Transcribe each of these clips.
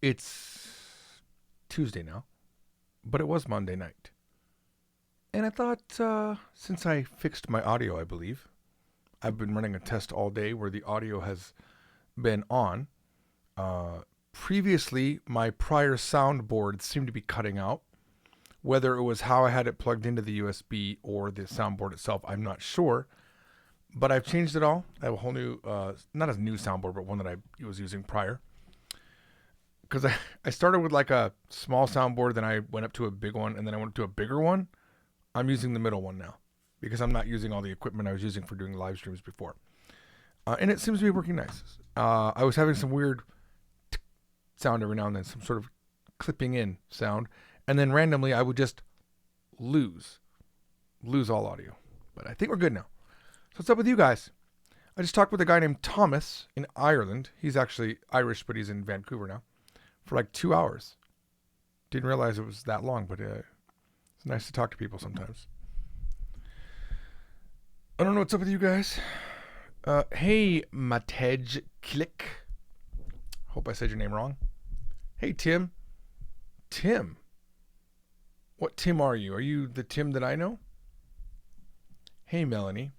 It's Tuesday now, but it was Monday night. And I thought, since I fixed my audio, I believe, I've been running a test all day where the audio has been on. Uh, Previously, my prior soundboard seemed to be cutting out. Whether it was how I had it plugged into the USB or the soundboard itself, I'm not sure. But I've changed it all. I have a whole new, not a new soundboard, but one that I was using prior. Because I started with like a small soundboard, then I went up to a big one, and then I went up to a bigger one. I'm using the middle one now because I'm not using all the equipment I was using for doing live streams before. And it seems to be working nice. I was having some weird sound every now and then, some sort of clipping in sound. And then randomly I would just lose all audio. But I think we're good now. So what's up with you guys? I just talked with a guy named Thomas in Ireland. He's actually Irish, but he's in Vancouver now for like 2 hours. Didn't realize it was that long, but it's nice to talk to people sometimes. I don't know what's up with you guys. Hey, Matej Click. Hope I said your name wrong. Hey, Tim. Tim. What Tim are you? Are you the Tim that I know? Hey, Melanie.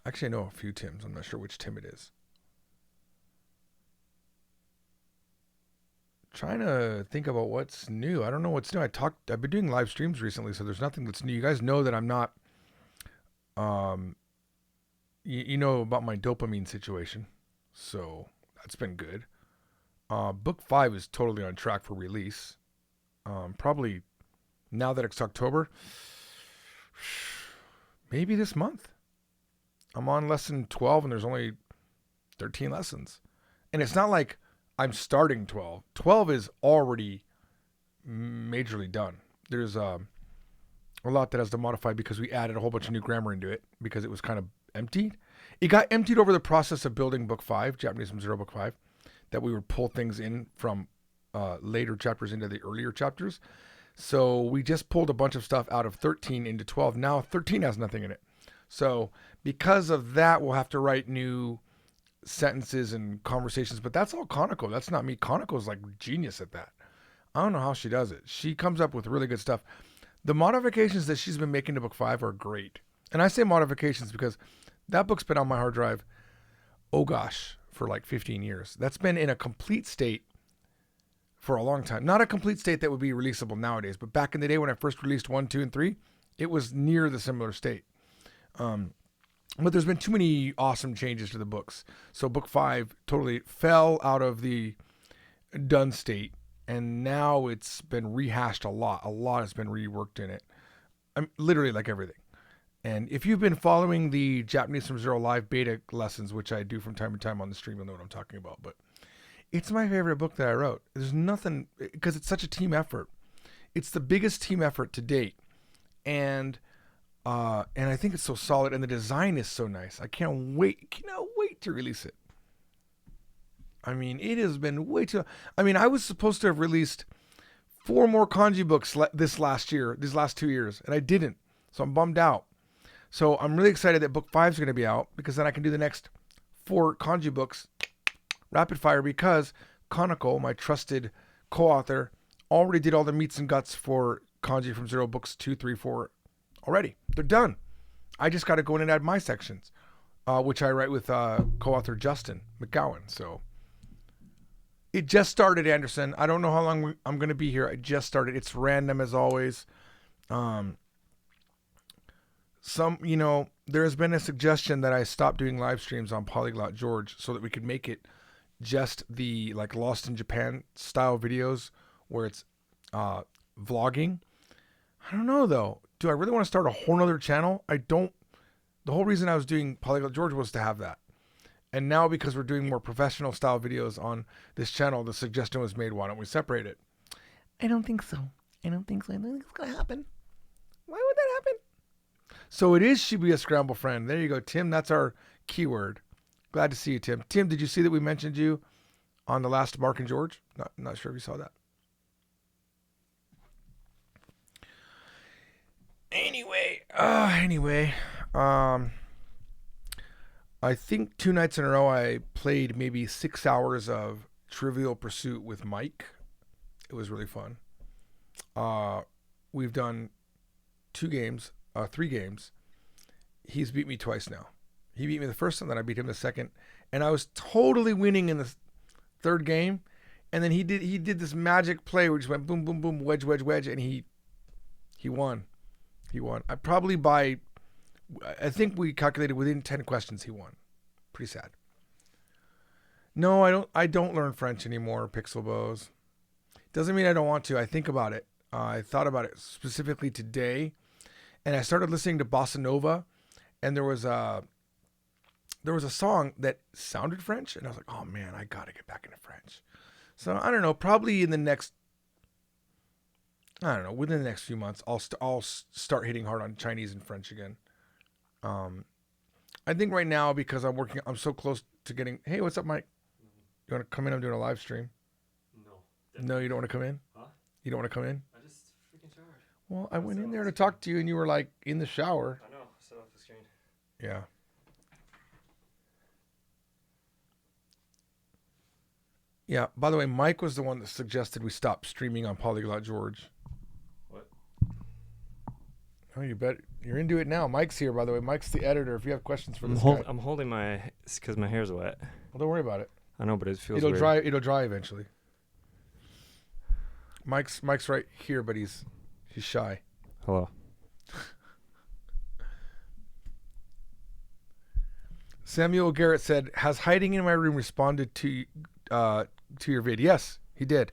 Actually, I know a few Tims. I'm not sure which Tim it is. Trying to think about what's new. I don't know what's new. I've been doing live streams recently, so there's nothing that's new. You guys know that I'm not, you know about my dopamine situation, so that's been good. Book 5 is totally on track for release. Probably now that it's October, maybe this month. I'm on lesson 12 and there's only 13 lessons. And it's not like I'm starting 12. 12 is already majorly done. There's a lot that has to modify because we added a whole bunch of new grammar into it because it was kind of emptied. It got emptied over the process of building book 5, Japanese from Zero book 5, that we would pull things in from later chapters into the earlier chapters. So we just pulled a bunch of stuff out of 13 into 12. Now 13 has nothing in it. So because of that, we'll have to write new sentences and conversations, but that's all Kaneko. That's not me. Kaneko's like genius at that. I don't know how she does it. She comes up with really good stuff. The modifications that she's been making to book 5 are great. And I say modifications because that book's been on my hard drive, oh gosh, for like 15 years. That's been in a complete state for a long time. Not a complete state that would be releasable nowadays, but back in the day when I first released 1, 2, and 3, it was near the similar state. But there's been too many awesome changes to the books. So book 5 totally fell out of the done state. And now it's been rehashed a lot. A lot has been reworked in it. Literally like everything. And if you've been following the Japanese from Zero live beta lessons, which I do from time to time on the stream, you'll know what I'm talking about. But it's my favorite book that I wrote. There's nothing, because it's such a team effort. It's the biggest team effort to date. And I think it's so solid, and the design is so nice. I cannot wait to release it. I mean, it has been way too. I mean, I was supposed to have released 4 more kanji books these last 2 years, and I didn't. So I'm bummed out. So I'm really excited that book 5 is going to be out because then I can do the next 4 kanji books rapid fire because Kaneko, my trusted co-author, already did all the meats and guts for kanji from Zero books 2, 3, 4 already. They're done. I just got to go in and add my sections, which I write with co-author Justin McGowan. So it just started, Anderson. I don't know how long I'm going to be here. I just started. It's random as always. There has been a suggestion that I stop doing live streams on Polyglot George so that we could make it just the like Lost in Japan style videos where it's vlogging. I don't know though. Do I really want to start a whole nother channel? I don't. The whole reason I was doing Polyglot George was to have that. And now because we're doing more professional style videos on this channel, the suggestion was made, why don't we separate it? I don't think so. I don't think it's going to happen. Why would that happen? So it is Shibuya Scramble Friend. There you go, Tim. That's our keyword. Glad to see you, Tim. Tim, did you see that we mentioned you on the last Mark and George? Not sure if you saw that. Anyway, I think 2 nights in a row I played maybe 6 hours of Trivial Pursuit with Mike. It was really fun. We've done 3 games. He's beat me twice now. He beat me the first time, then I beat him the second, and I was totally winning in the third game, and then he did this magic play where he just went boom, boom, boom, wedge, wedge, wedge, and he won. He won. I think we calculated within 10 questions he won. Pretty sad. No, I don't learn French anymore, Pixel Bows. Doesn't mean I don't want to. I think about it. I thought about it specifically today, and I started listening to Bossa Nova, and there was a song that sounded French, and I was like, oh man, I gotta get back into French. So I don't know, probably within the next few months, I'll start hitting hard on Chinese and French again. I think right now, because I'm so close to getting. Hey, what's up, Mike? You want to come in? I'm doing a live stream. No, you don't want to come in? Huh? You don't want to come in? I just freaking showered. Well, I went in there to talk to you, and you were like in the shower. I know. Set off the screen. Yeah. Yeah. By the way, Mike was the one that suggested we stop streaming on Polyglot George. What? Oh, you bet. You're into it now. Mike's here, by the way. Mike's the editor. If you have questions for this guy. I'm holding because my hair's wet. Well, don't worry about it. I know, but it feels It'll weird. dry. It'll dry eventually. Mike's right here, but he's shy. Hello. Samuel Garrett said, "Has hiding in my room responded to your vid?" Yes, he did.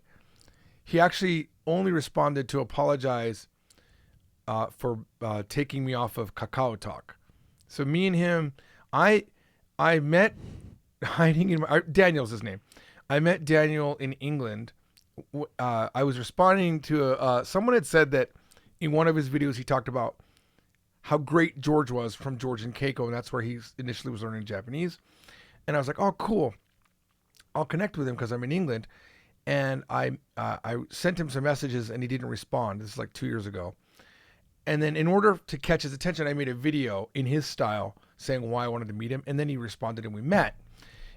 He actually only responded to apologize for taking me off of Kakao Talk. So me and him, I met hiding in my Daniel's his name. I met Daniel in England. I was responding to someone had said that in one of his videos he talked about how great George was from George and Keiko, and that's where he initially was learning Japanese. And I was like, oh, cool. I'll connect with him because I'm in England. And I sent him some messages and he didn't respond. This is like 2 years ago. And then in order to catch his attention, I made a video in his style saying why I wanted to meet him. And then he responded and we met.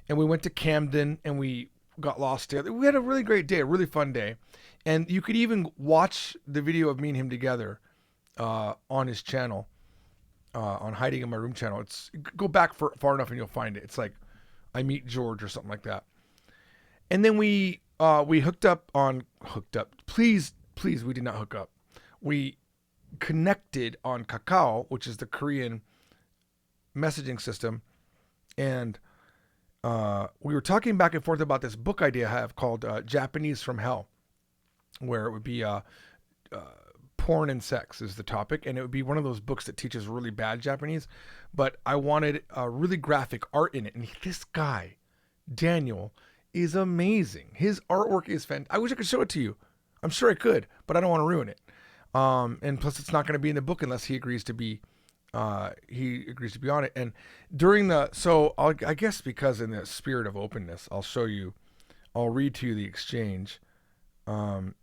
And we went to Camden and we got lost together. We had a really great day, a really fun day. And you could even watch the video of me and him together on his channel, on Hiding in My Room channel. Go back far enough and you'll find it. It's like I Meet George or something like that. And then we hooked up. Please, we did not hook up. We connected on Kakao, which is the Korean messaging system. And we were talking back and forth about this book idea I have called Japanese from Hell, where it would be porn and sex is the topic. And it would be one of those books that teaches really bad Japanese. But I wanted really graphic art in it. And this guy, Daniel, is amazing. His artwork is fantastic. I wish I could show it to you. I'm sure I could, but I don't want to ruin it. And plus, it's not going to be in the book unless he agrees to be on it. And I guess because in the spirit of openness, I'll read to you the exchange,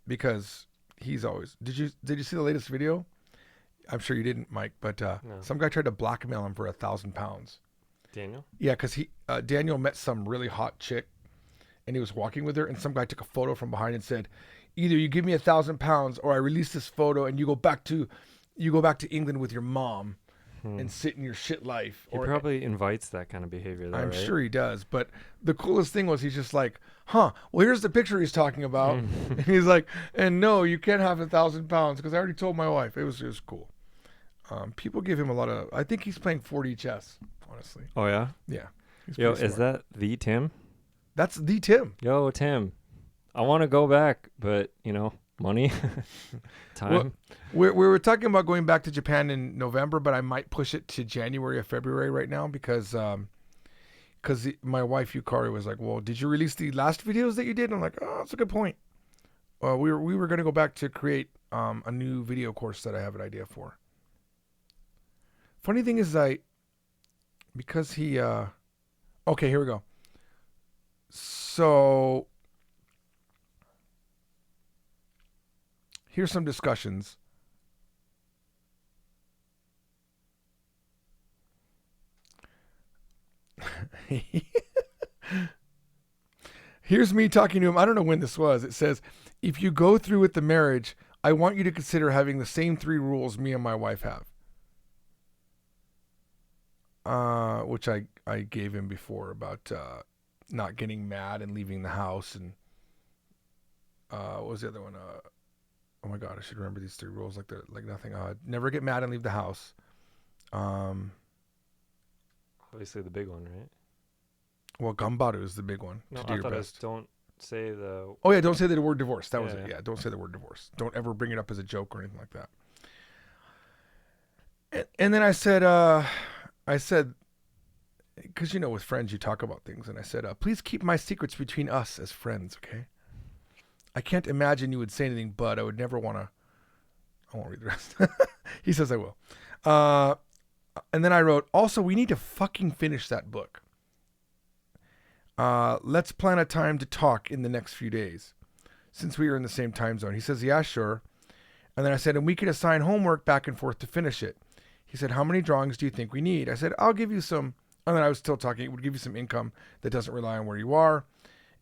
because he's always. Did you see the latest video? I'm sure you didn't, Mike, but No. Some guy tried to blackmail him for £1,000. Daniel? Yeah, because Daniel met some really hot chick, and he was walking with her, and some guy took a photo from behind and said, either you give me £1,000 or I release this photo and you go back to England with your mom and sit in your shit life. He probably invites that kind of behavior, though, I'm right? sure he does. But the coolest thing was he's just like, well, here's the picture he's talking about. And he's like, and no, you can't have £1,000 because I already told my wife. It was cool. People give him a lot of, I think he's playing 4D chess, honestly. Oh, yeah? Yeah. Yo, is that the Tim? That's the Tim. Yo, Tim. I want to go back, but, money, time. Well, we were talking about going back to Japan in November, but I might push it to January or February right now because my wife Yukari was like, well, did you release the last videos that you did? And I'm like, oh, that's a good point. We were going to go back to create a new video course that I have an idea for. Funny thing is okay, here we go. So here's some discussions. Here's me talking to him. I don't know when this was. It says, if you go through with the marriage, I want you to consider having the same 3 rules me and my wife have. Which I gave him before about not getting mad and leaving the house. And what was the other one? Oh my God, I should remember these 3 rules like they're like nothing. Never get mad and leave the house. Obviously the big one, right? Well, Gambaru is the big one. No, To do I your thought it was best. don't say the. Oh yeah, don't say the word divorce. That was Yeah, it. yeah. Yeah, don't say the word divorce. Don't ever bring it up as a joke or anything like that. And then I said, because with friends you talk about things, and I said, please keep my secrets between us as friends, okay? I can't imagine you would say anything, but I would never want to. I won't read the rest. He says I will. And then I wrote, also, we need to fucking finish that book. Let's plan a time to talk in the next few days, since we are in the same time zone. He says, yeah, sure. And then I said, and we could assign homework back and forth to finish it. He said, how many drawings do you think we need? I said, I'll give you some. And then I was still talking. It would give you some income that doesn't rely on where you are.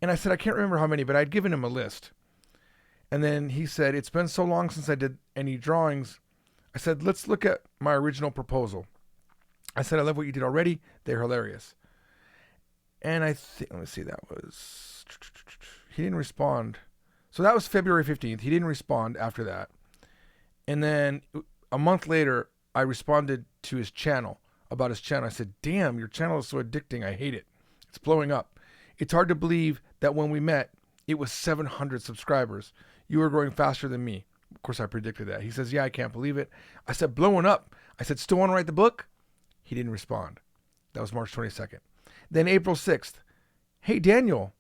And I said, I can't remember how many, but I'd given him a list. And then he said, it's been so long since I did any drawings. I said, let's look at my original proposal. I said, I love what you did already. They're hilarious. And I think, let me see, that was, he didn't respond. So that was February 15th. He didn't respond after that. And then a month later, I responded to his channel, about his channel. I said, damn, your channel is so addicting. I hate it. It's blowing up. It's hard to believe that when we met, it was 700 subscribers. You were growing faster than me. Of course, I predicted that. He says, yeah, I can't believe it. I said, blowing up. I said, still want to write the book? He didn't respond. That was March 22nd. Then April 6th. Hey, Daniel,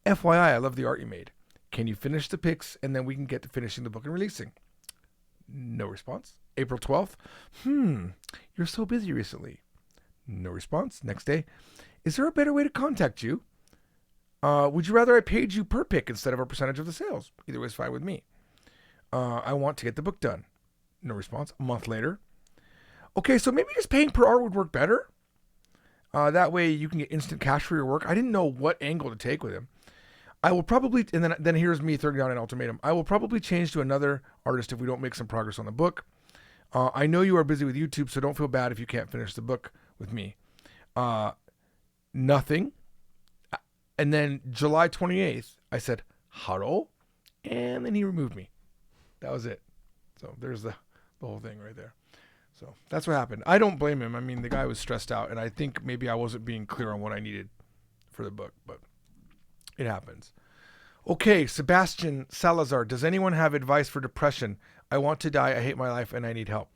FYI, I love the art you made. Can you finish the pics and then we can get to finishing the book and releasing? No response. April 12th. You're so busy recently. No response. Next day. Is there a better way to contact you? Would you rather I paid you per pic instead of a percentage of the sales? Either way is fine with me. I want to get the book done. No response. A month later. Okay, so maybe just paying per art would work better. That way you can get instant cash for your work. I didn't know what angle to take with him. I will probably, and then here's me throwing down an ultimatum. I will probably change to another artist if we don't make some progress on the book. I know you are busy with YouTube, so don't feel bad if you can't finish the book with me. Nothing. And then July 28th, I said, hello? And then he removed me. That was it. So there's the whole thing right there. So that's what happened. I don't blame him. I mean, the guy was stressed out, and I think maybe I wasn't being clear on what I needed for the book, but it happens. Okay, Sebastian Salazar. Does anyone have advice for depression? I want to die. I hate my life, and I need help.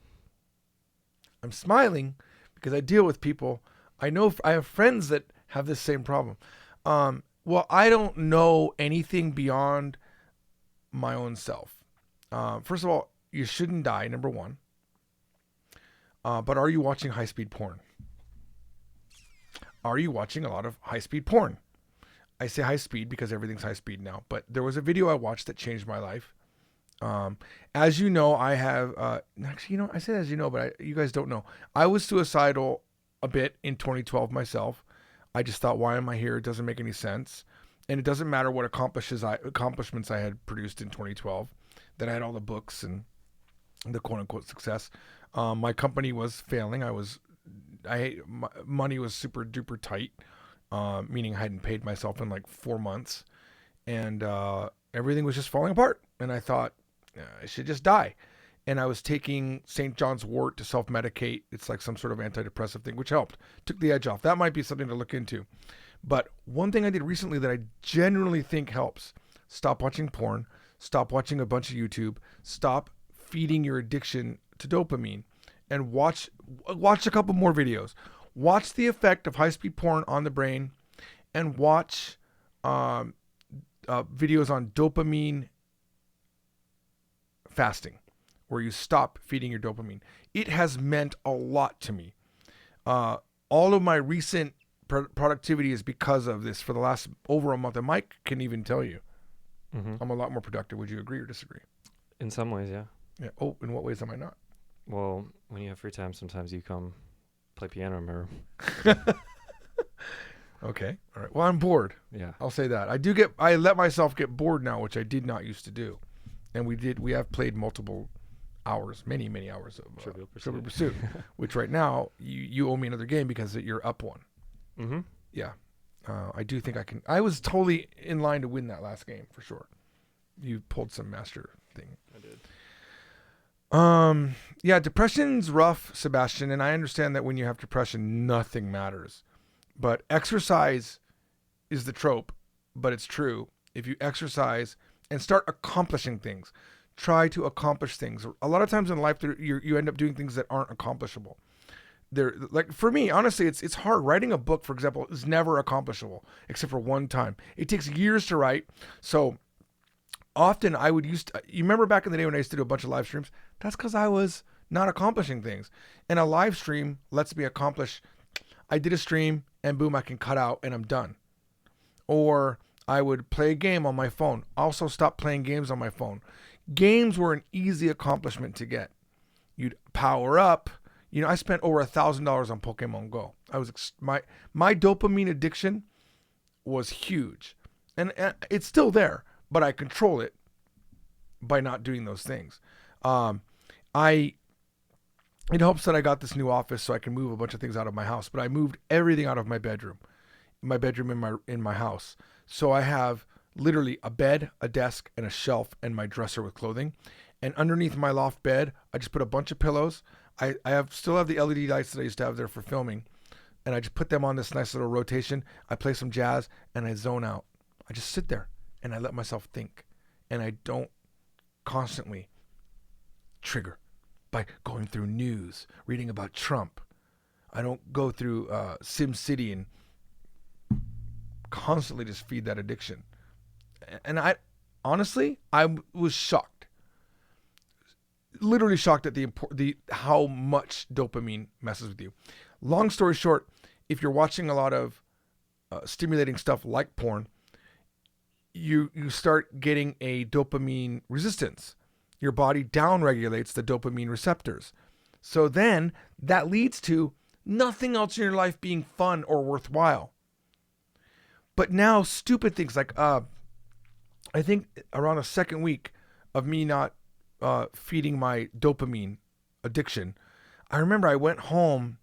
I'm smiling because I deal with people. I know I have friends that have this same problem. Well, I don't know anything beyond my own self. First of all, you shouldn't die, number one. But are you watching high-speed porn? Are you watching a lot of high-speed porn? I say high-speed because everything's high-speed now. But there was a video I watched that changed my life. As you know, I have... actually, I say as you know, but you guys don't know. I was suicidal a bit in 2012 myself. I just thought, why am I here? It doesn't make any sense. And it doesn't matter what accomplishments I had produced in 2012. That I had all the books and the quote-unquote success. My company was failing. My money was super duper tight, meaning I hadn't paid myself in like 4 months, and everything was just falling apart. And I thought I should just die. And I was taking St. John's Wort to self-medicate. It's like some sort of antidepressive thing, which helped. Took the edge off. That might be something to look into. But one thing I did recently that I genuinely think helps: stop watching porn. Stop watching a bunch of YouTube. Stop feeding your addiction to dopamine, and watch a couple more videos. Watch the effect of high-speed porn on the brain, and watch videos on dopamine fasting, where you stop feeding your dopamine. It has meant a lot to me. All of my recent productivity is because of this for the last over a month, and Mike can even tell you. Mm-hmm. I'm a lot more productive. Would you agree or disagree? In some ways, yeah. Yeah. Oh, in what ways am I not? Well, when you have free time, sometimes you come play piano in my room. Okay. All right. Well, I'm bored. Yeah. I'll say that. I let myself get bored now, which I did not used to do. And we have played multiple hours, many hours of Trivial Pursuit, which right now you owe me another game because you're up one. Mm-hmm. Yeah. I do think I can. I was totally in line to win that last game for sure. You pulled some master thing. I did. Yeah, depression's rough, Sebastian, and I understand that when you have depression, nothing matters. But exercise is the trope, but it's true. If you exercise and start accomplishing things, try to accomplish things. A lot of times in life, you end up doing things that aren't accomplishable. Like for me, honestly, it's hard. Writing a book, for example, is never accomplishable except for one time. It takes years to write. So often you remember back in the day when I used to do a bunch of live streams? That's because I was not accomplishing things. And a live stream lets me accomplish. I did a stream and boom, I can cut out and I'm done. Or I would play a game on my phone. Also stop playing games on my phone. Games were an easy accomplishment to get. You'd power up. I spent over $1,000 on Pokemon Go. My dopamine addiction was huge. And it's still there, but I control it by not doing those things. It helps that I got this new office so I can move a bunch of things out of my house, but I moved everything out of my bedroom in my house. So I have literally a bed, a desk, and a shelf and my dresser with clothing. And underneath my loft bed, I just put a bunch of pillows. I still have the LED lights that I used to have there for filming. And I just put them on this nice little rotation. I play some jazz and I zone out. I just sit there and I let myself think. And I don't constantly trigger by going through news, reading about Trump. I don't go through SimCity and constantly just feed that addiction. And I was shocked. Literally shocked at the how much dopamine messes with you. Long story short, if you're watching a lot of stimulating stuff like porn, you start getting a dopamine resistance. Your body downregulates the dopamine receptors. So then that leads to nothing else in your life being fun or worthwhile. But now stupid things like I think around a second week of me not feeding my dopamine addiction, I remember I went home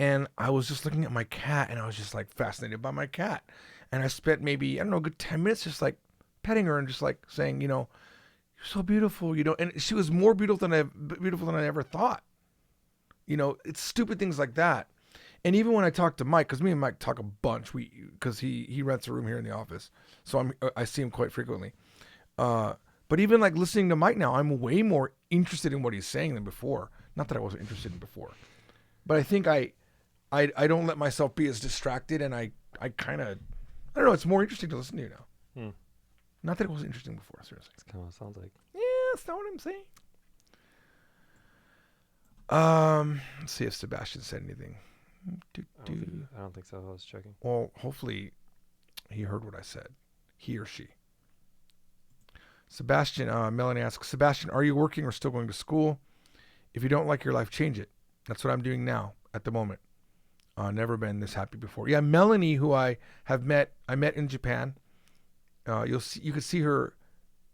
and I was just looking at my cat and I was just like fascinated by my cat. And I spent maybe, I don't know, a good 10 minutes just like petting her and just like saying, you're so beautiful, and she was more beautiful than I ever thought. It's stupid things like that. And even when I talk to Mike, because me and Mike talk a bunch, because he rents a room here in the office, so I see him quite frequently. But even like listening to Mike now, I'm way more interested in what he's saying than before. Not that I wasn't interested in before, but I think I don't let myself be as distracted, and I kind of, I don't know. It's more interesting to listen to you now. Not that it wasn't interesting before. Seriously, That's kind of what it sounds like. Yeah, that's not what I'm saying. Let's see if Sebastian said anything. I don't think so. I was checking. Well, hopefully he heard what I said. He or she. Sebastian, Melanie asks, Sebastian, are you working or still going to school? If you don't like your life, change it. That's what I'm doing now at the moment. Never been this happy before. Yeah, Melanie, who I met in Japan. You could see her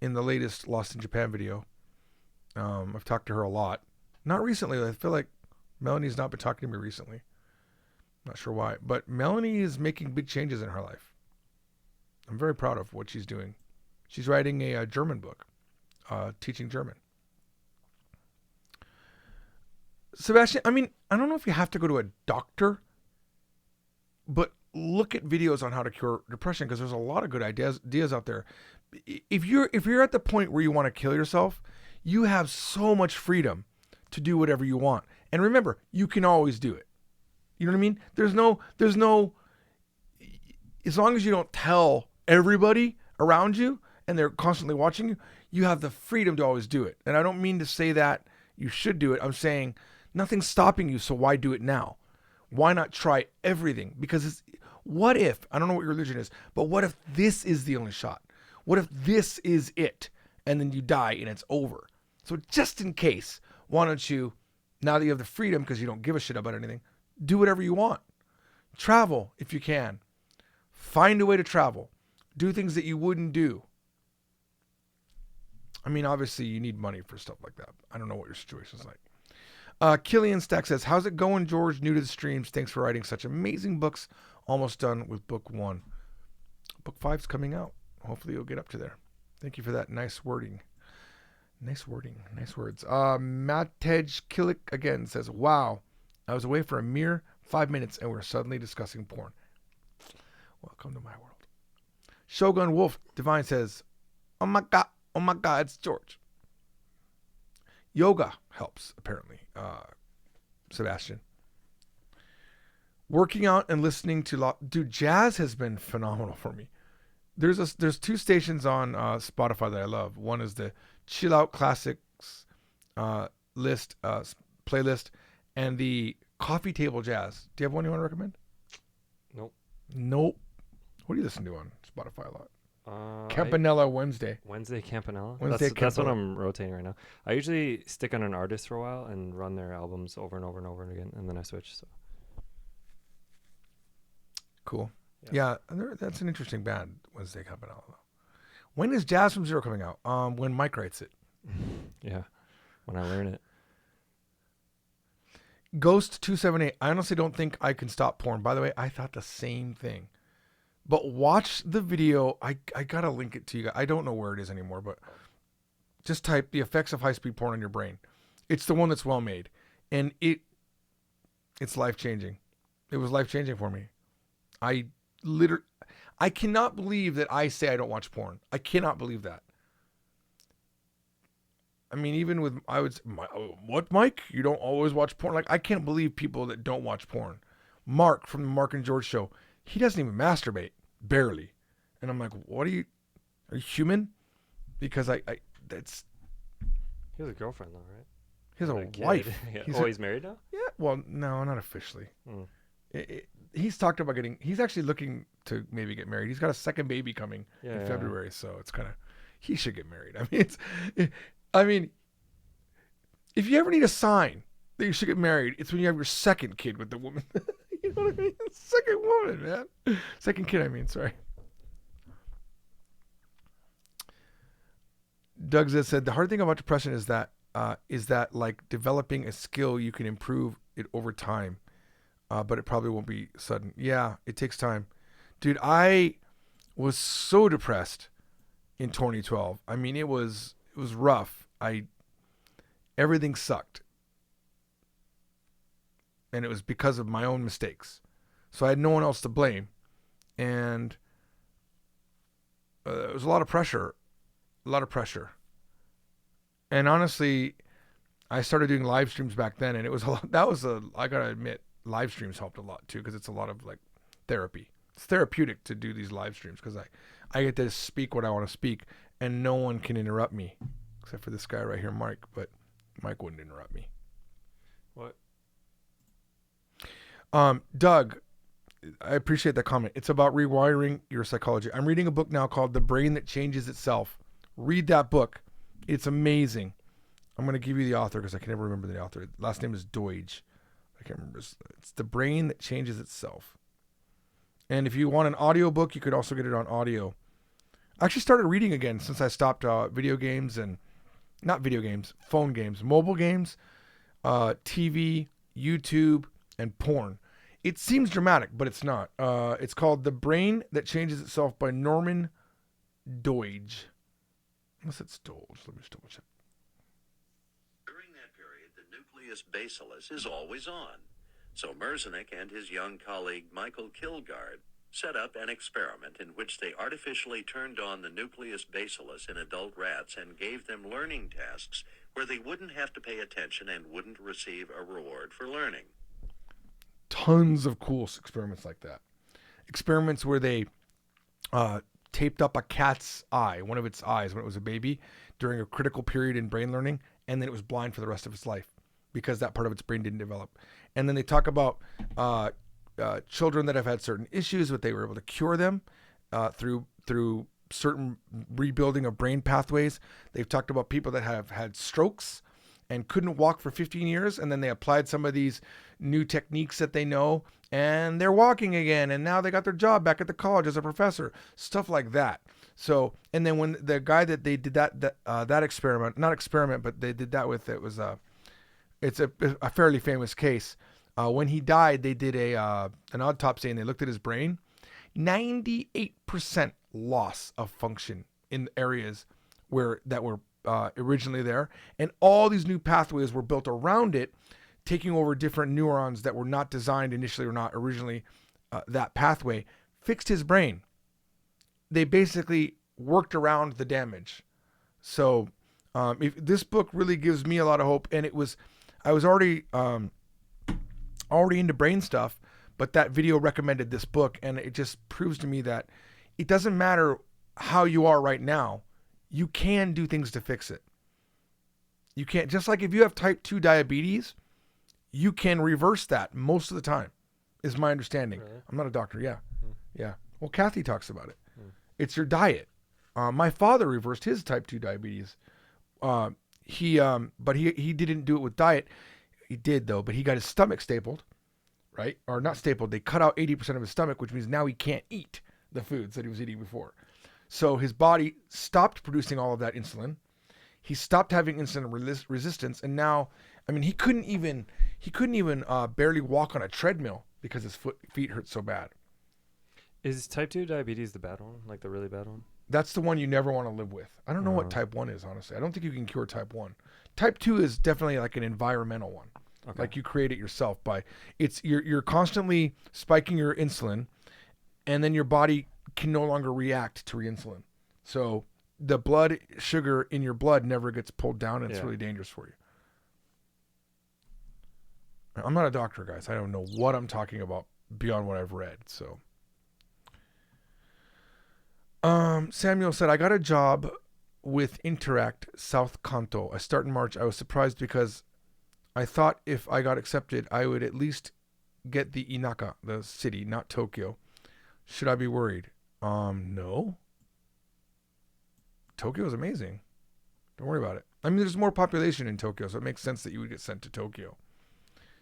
in the latest Lost in Japan video. I've talked to her a lot. Not recently. I feel like Melanie's not been talking to me recently. Not sure why. But Melanie is making big changes in her life. I'm very proud of what she's doing. She's writing a German book, teaching German. Sebastian, I don't know if you have to go to a doctor, but look at videos on how to cure depression, because there's a lot of good ideas out there. If you're at the point where you want to kill yourself, you have so much freedom to do whatever you want. And remember, you can always do it. You know what I mean? There's no, as long as you don't tell everybody around you and they're constantly watching you, you have the freedom to always do it. And I don't mean to say that you should do it. I'm saying nothing's stopping you, so why do it now? Why not try everything? Because what if, I don't know what your religion is, but what if this is the only shot? What if this is it? And then you die and it's over. So just in case, why don't you, now that you have the freedom because you don't give a shit about anything, do whatever you want. Travel if you can. Find a way to travel. Do things that you wouldn't do. I mean, obviously, you need money for stuff like that. I don't know what your situation's like. Killian Stack says, how's it going, George? New to the streams. Thanks for writing such amazing books. Almost done with book 1. Book 5's coming out. Hopefully, you'll get up to there. Thank you for that nice wording. Nice wording. Nice words. Matej Kilik again says, wow, I was away for a mere 5 minutes and we're suddenly discussing porn. Welcome to my world. Shogun Wolf Divine says, oh my God, it's George. Yoga helps, apparently. Sebastian. Working out and listening to dude, jazz has been phenomenal for me. There's 2 stations on Spotify that I love. One is the Chill Out Classics playlist, and the Coffee Table Jazz. Do you have one you want to recommend? Nope. What do you listen to on Spotify a lot? Campanella Wednesday. Wednesday Campanella? Wednesday That's what I'm rotating right now. I usually stick on an artist for a while and run their albums over and over and over again, and then I switch. So cool. Yeah, that's an interesting band, Wednesday Campanella. When is Jazz from Zero coming out? When Mike writes it. Yeah, when I learn it. Ghost 278. I honestly don't think I can stop porn. By the way, I thought the same thing. But watch the video. I gotta link it to you guys. I don't know where it is anymore, but just type the effects of high-speed porn on your brain. It's the one that's well made, and it's life-changing. It was life-changing for me. I cannot believe that I say I don't watch porn. I cannot believe that. I mean, even with, what, Mike? You don't always watch porn? Like, I can't believe people that don't watch porn. Mark from the Mark and George show, he doesn't even masturbate. Barely. And I'm like, are you human? Because that's... He has a girlfriend, though, right? He has a wife. Yeah. He's married now? Yeah, well, no, not officially. He's talked about he's actually looking to maybe get married. He's got a second baby coming in February, so it's kind of, he should get married. I mean, if you ever need a sign that you should get married, it's when you have your second kid with the woman. You know what I mean? Second woman, man. Second kid, sorry. Doug said, the hard thing about depression is that like developing a skill, you can improve it over time. But it probably won't be sudden. Yeah, it takes time. Dude, I was so depressed in 2012. I mean, it was rough. Everything sucked. And it was because of my own mistakes. So I had no one else to blame. And it was a lot of pressure. And honestly, I started doing live streams back then, and it was a lot. I gotta admit, live streams helped a lot too, because it's a lot of like therapy. It's therapeutic to do these live streams because I get to speak what I want to speak, and no one can interrupt me except for this guy right here, Mike. But Mike wouldn't interrupt me. What? Doug, I appreciate that comment. It's about rewiring your psychology. I'm reading a book now called The Brain That Changes Itself. Read that book. It's amazing. I'm going to give you the author because I can never remember the author. Last name is Deutsch. I can't remember. It's The Brain That Changes Itself. And if you want an audio book, you could also get it on audio. I actually started reading again since I stopped video games and not video games, phone games, mobile games, TV, YouTube, and porn. It seems dramatic, but it's not. It's called The Brain That Changes Itself by Norman Deutsch. Unless it's Deutsch. Let me just double check. During that period, the nucleus bacillus is always on. So Merzenich and his young colleague Michael Kilgard set up an experiment in which they artificially turned on the nucleus bacillus in adult rats and gave them learning tasks where they wouldn't have to pay attention and wouldn't receive a reward for learning. Tons of cool experiments like that. Experiments where they taped up a cat's eye, one of its eyes when it was a baby, during a critical period in brain learning, and then it was blind for the rest of its life because that part of its brain didn't develop. And then they talk about children that have had certain issues, but they were able to cure them through certain rebuilding of brain pathways. They've talked about people that have had strokes and couldn't walk for 15 years. And then they applied some of these new techniques that they know, and they're walking again. And now they got their job back at the college as a professor, stuff like that. So, and then when the guy that they did that experiment, not experiment, but they did that with, it's a fairly famous case. When he died, they did an autopsy and they looked at his brain. 98% loss of function in areas that were originally there, and all these new pathways were built around it, taking over different neurons that were not designed initially or not originally that pathway. Fixed his brain. They basically worked around the damage. So if this book really gives me a lot of hope, and I was already into brain stuff, but that video recommended this book, and it just proves to me that it doesn't matter how you are right now. You can do things to fix it. You can't, just like if you have type 2 diabetes, you can reverse that most of the time, is my understanding. Really? I'm not a doctor. Yeah. Yeah. Well, Kathy talks about it. It's your diet. My father reversed his type 2 diabetes. But he didn't do it with diet. He did though, but he got his stomach stapled, right? Or not stapled. They cut out 80% of his stomach, which means now he can't eat the foods that he was eating before. So his body stopped producing all of that insulin. He stopped having insulin resistance, and now, I mean, he couldn't even barely walk on a treadmill because his feet hurt so bad. Is type 2 diabetes the bad one, like the really bad one? That's the one you never want to live with. I don't know what type 1 is, honestly. I don't think you can cure type 1. Type 2 is definitely like an environmental one. Okay. Like you create it yourself you're constantly spiking your insulin, and then your body can no longer react to insulin. So the blood sugar in your blood never gets pulled down, and it's really dangerous for you. I'm not a doctor, guys. I don't know what I'm talking about beyond what I've read. So Samuel said, I got a job with Interact South Kanto. I start in March. I was surprised because I thought if I got accepted, I would at least get the Inaka, the city, not Tokyo. Should I be worried? No. Tokyo is amazing. Don't worry about it. I mean, there's more population in Tokyo, so it makes sense that you would get sent to Tokyo.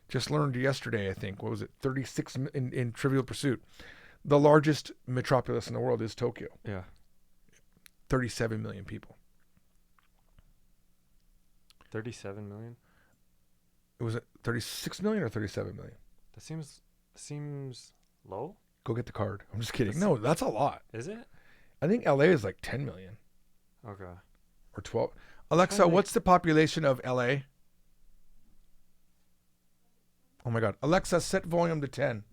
Just learned yesterday, I think, what was it, 36 in Trivial Pursuit. The largest metropolis in the world is Tokyo. Yeah. 37 million people. 37 million? It was 36 million or 37 million? That seems low. Go get the card. I'm just kidding. No, that's a lot. Is it? I think LA is like 10 million. Okay. Or 12. Alexa, what's the population of LA? Oh my God. Alexa, set volume to 10.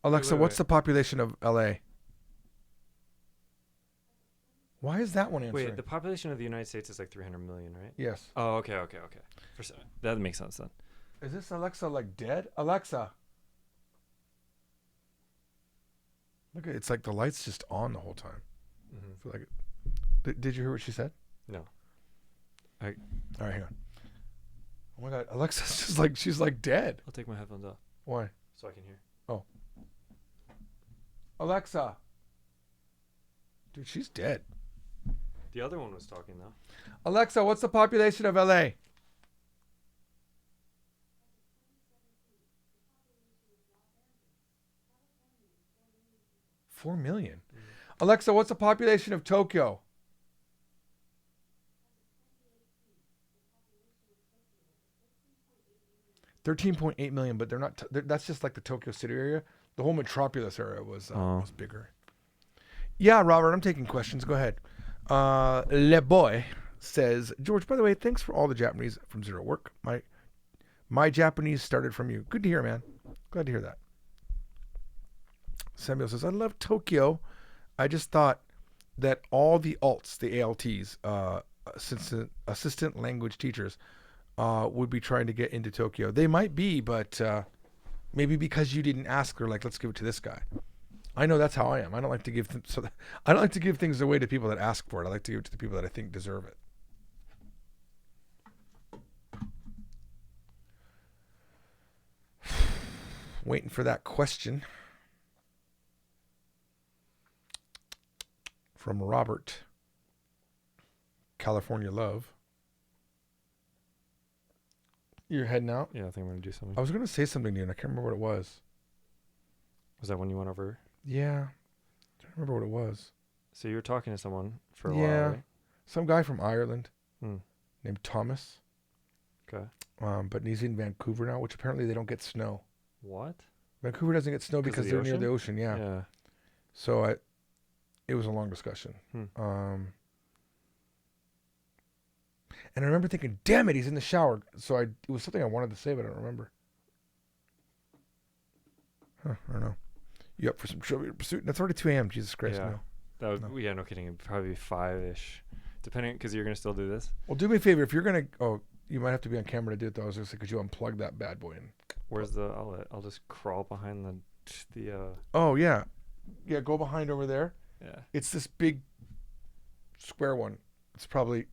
Alexa, what's the population of LA? Why is that one answering? Wait, the population of the United States is like 300 million, right? Yes. Oh, okay. That makes sense then. Is this Alexa like dead? Alexa. Look at it's like the light's just on the whole time. Mm-hmm. I feel like did you hear what she said? No. All right, hang on. Oh my God, Alexa's just like she's like dead. I'll take my headphones off. Why? So I can hear. Oh. Alexa. Dude, she's dead. The other one was talking though. Alexa, what's the population of LA? $4 million. Mm-hmm. Alexa, what's the population of Tokyo? $13.8 million, but they're not. That's just like the Tokyo City area. The whole metropolis area was bigger. Yeah, Robert, I'm taking questions. Go ahead. Le Boy says, George, by the way, thanks for all the Japanese from Zero Work. My Japanese started from you. Good to hear, man. Glad to hear that. Samuel says, I love Tokyo. I just thought that all the ALTs, the ALTs, assistant language teachers, would be trying to get into Tokyo. They might be, but maybe because you didn't ask, they're like, let's give it to this guy. I know that's how I am. I don't like to give I don't like to give things away to people that ask for it. I like to give it to the people that I think deserve it. Waiting for that question from Robert. California Love. You're heading out? Yeah, I think I'm gonna do something. I was going to say something to you, and I can't remember what it was. Was that when you went over? Yeah. I don't remember what it was. So you were talking to someone for a Yeah. while, right? Some guy from Ireland Hmm. named Thomas. Okay. But he's in Vancouver now, which apparently they don't get snow. What? Vancouver doesn't get snow 'Cause of because the they're near ocean? the ocean. Yeah. Yeah. So it was a long discussion. Hmm. And I remember thinking, damn it, he's in the shower. So it was something I wanted to say, but I don't remember. Huh, I don't know. You up for some Trivial Pursuit? That's already 2 a.m. Jesus Christ, Yeah. no. That would, No. yeah, no kidding. It'd probably be 5-ish. Depending, because you're going to still do this. Well, do me a favor. If you're going to... Oh, you might have to be on camera to do it, though. I was going to say, could you unplug that bad boy? Where's the outlet? I'll just crawl behind the Oh, yeah. Yeah, go behind over there. yeah. It's this big square one. It's probably...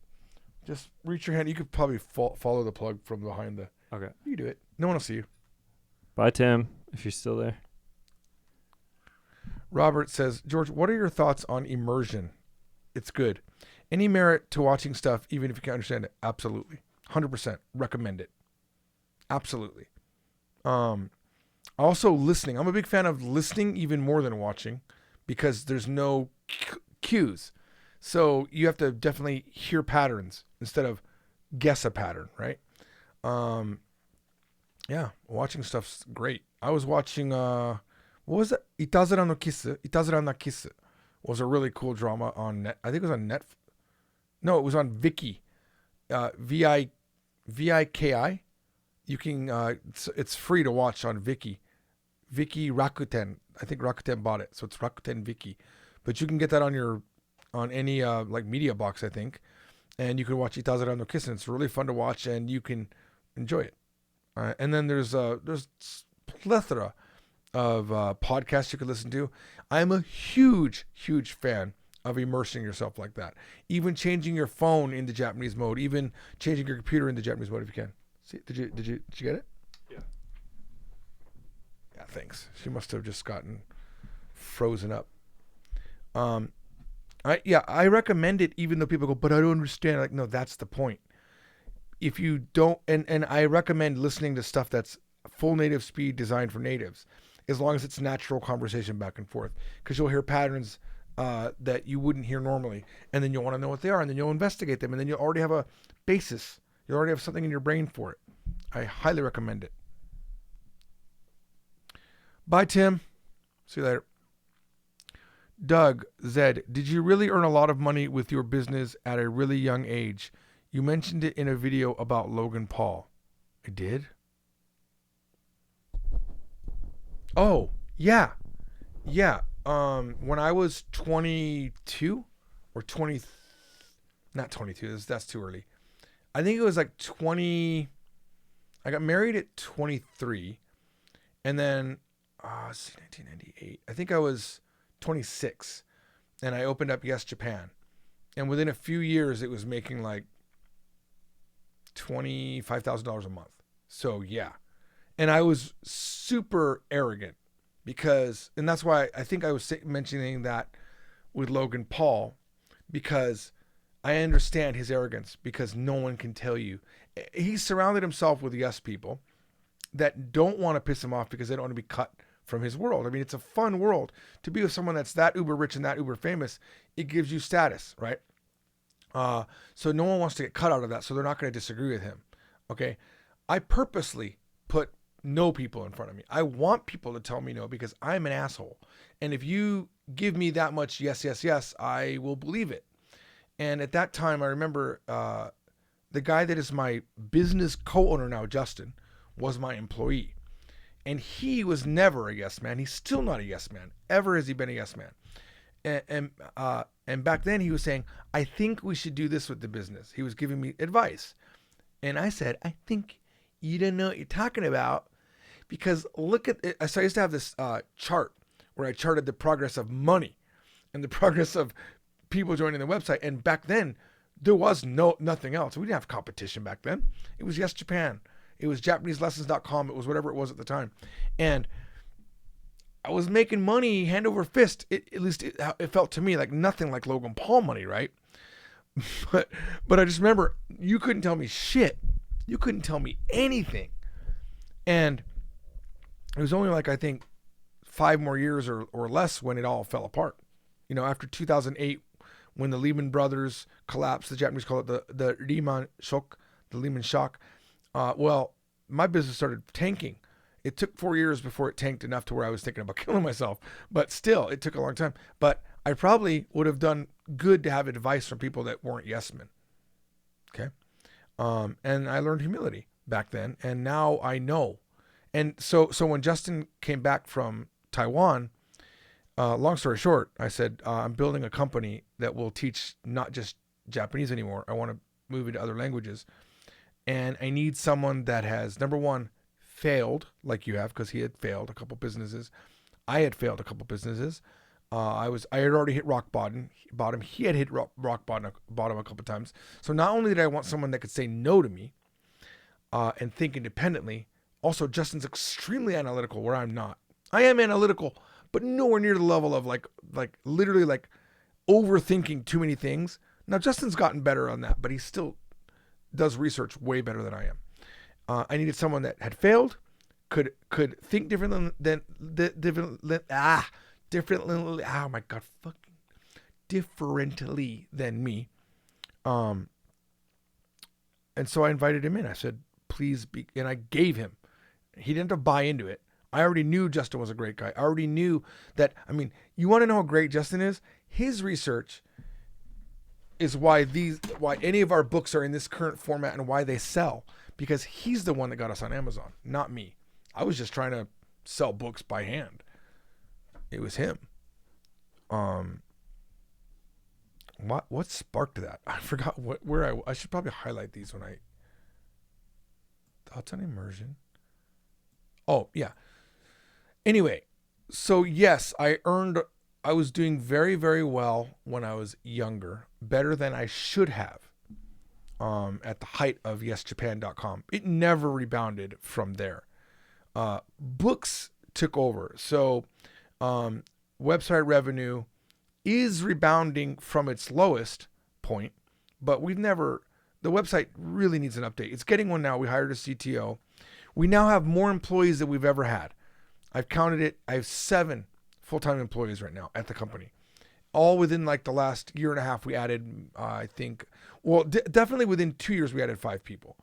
Just reach your hand. You could probably follow the plug from behind the... Okay. You do it. No one will see you. Bye, Tim, if you're still there. Robert says, George, what are your thoughts on immersion? It's good. Any merit to watching stuff, even if you can't understand it? Absolutely. 100%. Recommend it. Absolutely. Also, listening. I'm a big fan of listening even more than watching because there's no cues. So you have to definitely hear patterns instead of guess a pattern, right? Yeah, watching stuff's great. I was watching... what was it? Itazura no Kisu. Itazura no Kisu was a really cool drama on net. I think it was on net. No, it was on Viki. Viki. You can. It's free to watch on Viki. Viki Rakuten. I think Rakuten bought it, so it's Rakuten Viki. But you can get that on any like media box, I think, and you can watch Itazura no Kisu. It's really fun to watch, and you can enjoy it. And then there's plethora of podcasts you could listen to. I'm a huge fan of immersing yourself like that. Even changing your phone into Japanese mode, even changing your computer into Japanese mode if you can. See, did you get it? Yeah. Yeah, thanks. She must have just gotten frozen up. I recommend it even though people go, but I don't understand. Like, no, that's the point. If you don't, and I recommend listening to stuff that's full native speed designed for natives, as long as it's natural conversation back and forth, because you'll hear patterns that you wouldn't hear normally, and then you'll want to know what they are, and then you'll investigate them, and then you'll already have a basis. You already have something in your brain for it. I highly recommend it. Bye, Tim. See you later. Doug, Zed, did you really earn a lot of money with your business at a really young age? You mentioned it in a video about Logan Paul. I did? Oh, yeah. Yeah. When I was 22 or 20, not 22, that's too early. I think it was like 20, I got married at 23 and then, let's see, 1998. I think I was 26 and I opened up Yes Japan. And within a few years, it was making like $25,000 a month. So yeah. And I was super arrogant because, and that's why I think I was mentioning that with Logan Paul, because I understand his arrogance because no one can tell you. He's surrounded himself with yes people that don't want to piss him off because they don't want to be cut from his world. I mean, it's a fun world to be with someone that's that uber rich and that uber famous. It gives you status, right? So no one wants to get cut out of that. So they're not going to disagree with him. Okay. I purposely put no people in front of me. I want people to tell me no because I'm an asshole. And if you give me that much yes, I will believe it. And at that time, I remember the guy that is my business co-owner now, Justin, was my employee. And he was never a yes man. He's still not a yes man. Ever has he been a yes man. And back then he was saying, I think we should do this with the business. He was giving me advice. And I said, I think you don't know what you're talking about because look at it. So I used to have this chart where I charted the progress of money and the progress of people joining the website. And back then there was nothing else. We didn't have competition back then. It was Yes Japan. It was JapaneseLessons.com. It was whatever it was at the time. And I was making money hand over fist. At least it felt to me like nothing like Logan Paul money, right? but I just remember you couldn't tell me shit. You couldn't tell me anything. And it was only like, I think, 5 more years or less when it all fell apart. You know, after 2008, when the Lehman Brothers collapsed, the Japanese call it the Lehman shock, the Lehman shock. Well, my business started tanking. It took 4 years before it tanked enough to where I was thinking about killing myself. But still, it took a long time. But I probably would have done good to have advice from people that weren't yes men. Okay. And I learned humility back then, and now I know. And so when Justin came back from Taiwan, long story short, I said, I'm building a company that will teach not just Japanese anymore. I want to move into other languages. And I need someone that has, number one, failed like you have, because he had failed a couple businesses. I had failed a couple businesses. I had already hit rock bottom. He had hit rock bottom a couple times. So not only did I want someone that could say no to me and think independently, also Justin's extremely analytical where I'm not. I am analytical, but nowhere near the level of like literally like overthinking too many things. Now Justin's gotten better on that, but he still does research way better than I am. I needed someone that had failed, could think differently differently. Oh my God, fucking differently than me. And so I invited him in. I said, please be, and I gave him. He didn't have to buy into it. I already knew Justin was a great guy. I already knew that. I mean, you want to know how great Justin is? His research is why any of our books are in this current format and why they sell, because he's the one that got us on Amazon, not me. I was just trying to sell books by hand. It was him. What sparked that? I forgot where I should probably highlight these when I thoughts on immersion. Oh yeah. Anyway, so yes, I was doing very, very well when I was younger, better than I should have. At the height of yesjapan.com. It never rebounded from there. Books took over. So website revenue is rebounding from its lowest point, but the website really needs an update. It's getting one now. We hired a CTO. We now have more employees than we've ever had. I've counted it. I have 7 full-time employees right now at the company. All within like the last year and a half, we added, I think, definitely within 2 years, we added 5 people.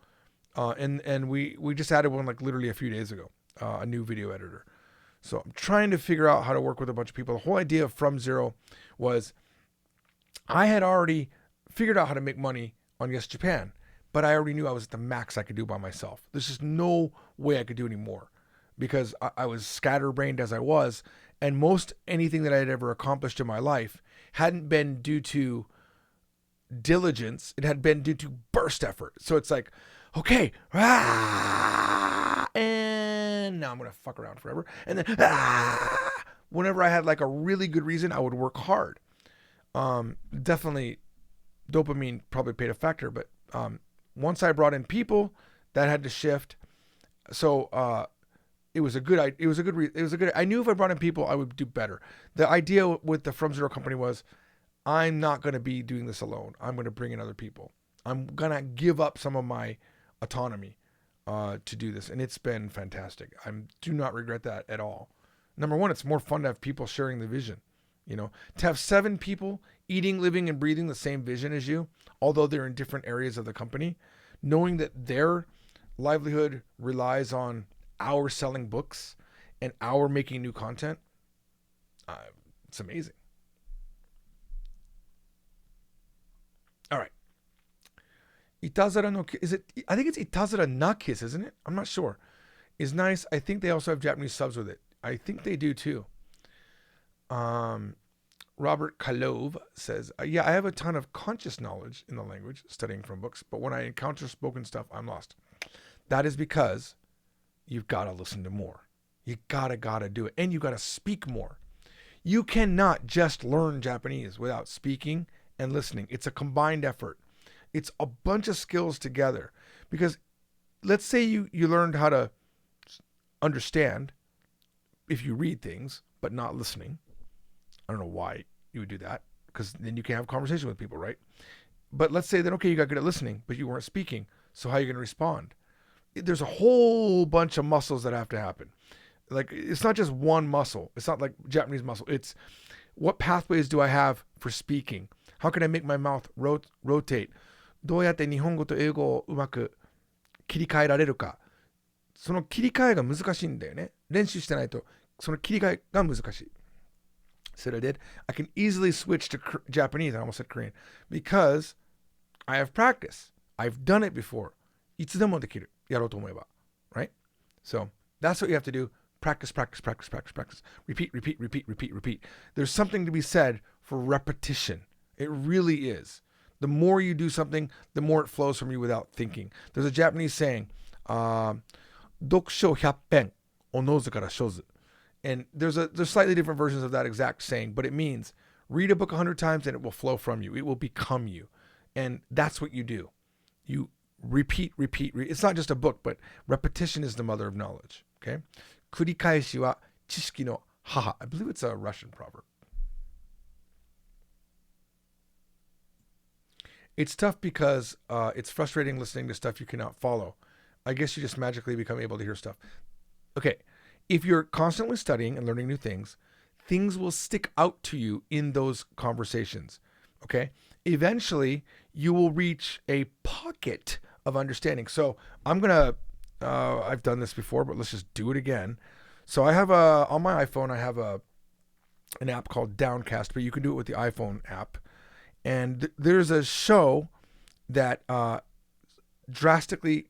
And we just added one like literally a few days ago, a new video editor. So I'm trying to figure out how to work with a bunch of people. The whole idea of From Zero was I had already figured out how to make money on Yes Japan, but I already knew I was at the max I could do by myself. There's just no way I could do any more because I was scatterbrained as I was. And most anything that I had ever accomplished in my life hadn't been due to diligence. It had been due to burst effort. So it's like, okay, and now I'm going to fuck around forever. And then, whenever I had like a really good reason, I would work hard. Definitely dopamine probably played a factor, but once I brought in people, that had to shift. So, it was a good. I knew if I brought in people, I would do better. The idea with the From Zero company was, I'm not going to be doing this alone. I'm going to bring in other people. I'm going to give up some of my autonomy to do this, and it's been fantastic. I do not regret that at all. Number one, it's more fun to have people sharing the vision. You know, to have 7 people eating, living, and breathing the same vision as you, although they're in different areas of the company, knowing that their livelihood relies on our selling books and our making new content, it's amazing. All right. Itazara no Kiss, I think it's Itazara na Kiss, isn't it? I'm not sure. Is nice. I think they also have Japanese subs with it. I think they do too. Robert Kalove says, yeah, I have a ton of conscious knowledge in the language, studying from books, but when I encounter spoken stuff, I'm lost. That is because you've got to listen to more. You gotta do it. And you got to speak more. You cannot just learn Japanese without speaking and listening. It's a combined effort. It's a bunch of skills together. Because let's say you learned how to understand if you read things, but not listening. I don't know why you would do that, because then you can have a conversation with people, right? But let's say that, okay, you got good at listening, but you weren't speaking. So how are you going to respond? There's a whole bunch of muscles that have to happen. Like, it's not just one muscle. It's not like Japanese muscle. It's what pathways do I have for speaking? How can I make my mouth rotate? どうやって日本語と英語をうまく切り替えられるか。その切り替えが難しいんだよね。練習してないと、その切り替えが難しい。So what I did, I can easily switch to Japanese. I almost said Korean. Because I have practice. I've done it before. いつでもできる。やろうと思えば。Right? So that's what you have to do. Practice, practice, practice, practice, practice. Repeat, repeat, repeat, repeat, repeat. There's something to be said for repetition. It really is. The more you do something, the more it flows from you without thinking. There's a Japanese saying, 読書100遍おのずから生ず. And there's slightly different versions of that exact saying, but it means read a book 100 times and it will flow from you. It will become you. And that's what you do. You repeat. It's not just a book, but repetition is the mother of knowledge. Okay? 繰り返しは知識の母. I believe it's a Russian proverb. It's tough because it's frustrating listening to stuff you cannot follow. I guess you just magically become able to hear stuff. Okay, if you're constantly studying and learning new things will stick out to you in those conversations. Okay, eventually you will reach a pocket of understanding. So I'm gonna, I've done this before, but let's just do it again. So I have on my iPhone, I have an app called Downcast, but you can do it with the iPhone app. And there's a show that drastically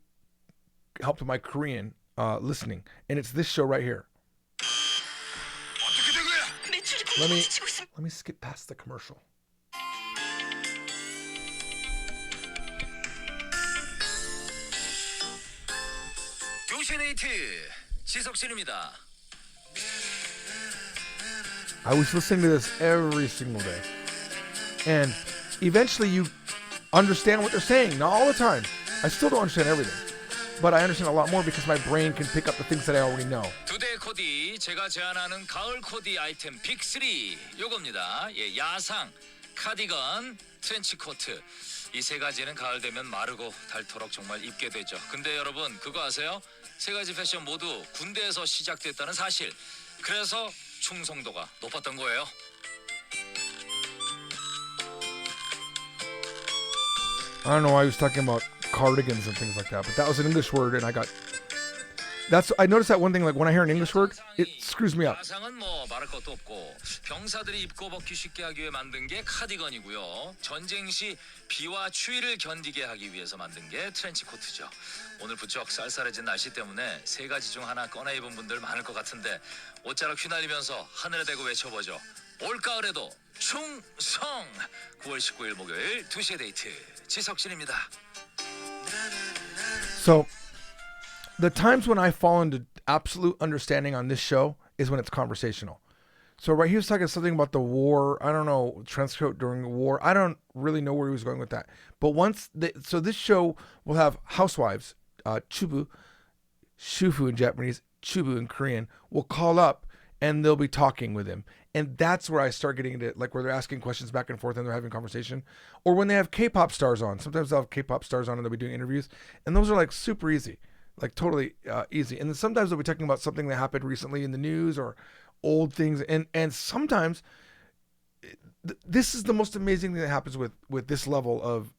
helped my Korean listening. And it's this show right here. Let me skip past the commercial. I was listening to this every single day. And eventually you understand what they're saying. Not all the time. I still don't understand everything. But I understand a lot more because my brain can pick up the things that I already know. 투데이 코디 제가 제안하는 가을 코디 아이템 빅3 요겁니다. 예, 야상, 카디건, 트렌치 코트. 이 세 가지는 가을 되면 마르고 닳도록 정말 입게 되죠. 근데 여러분 그거 아세요? 세 가지 패션 모두 군대에서 시작됐다는 사실. 그래서 충성도가 높았던 거예요. I don't know why he was talking about cardigans and things like that, but that was an English word, and I noticed that one thing, like when I hear an English word, it screws me up. 야상은 뭐 말할 것도 없고 병사들이 입고 벗기 쉽게 하기 위해 만든 게 카디건이고요. 전쟁 시 비와 추위를 견디게 하기 위해서 만든 게 트렌치 코트죠. 오늘 부쩍 쌀쌀해진 날씨 때문에 세 가지 중 하나 꺼내 입은 분들 많을 것 같은데 옷자락 휘날리면서 하늘에 대고 외쳐보죠. 올가을에도 충성! 9월 19일 목요일 2시에 데이트 지석진입니다. So, the times when I fall into absolute understanding on this show is when it's conversational. So right, he was talking something about the war. I don't know, trenchcoat during the war. I don't really know where he was going with that. But so this show will have housewives, chubu, shufu in Japanese, chubu in Korean, will call up and they'll be talking with him. And that's where I start getting into, like, where they're asking questions back and forth and they're having conversation. Or when they have K-pop stars on. Sometimes they'll have K-pop stars on and they'll be doing interviews. And those are, like, super easy. Like, totally easy. And then sometimes they'll be talking about something that happened recently in the news or old things. And sometimes this is the most amazing thing that happens with this level of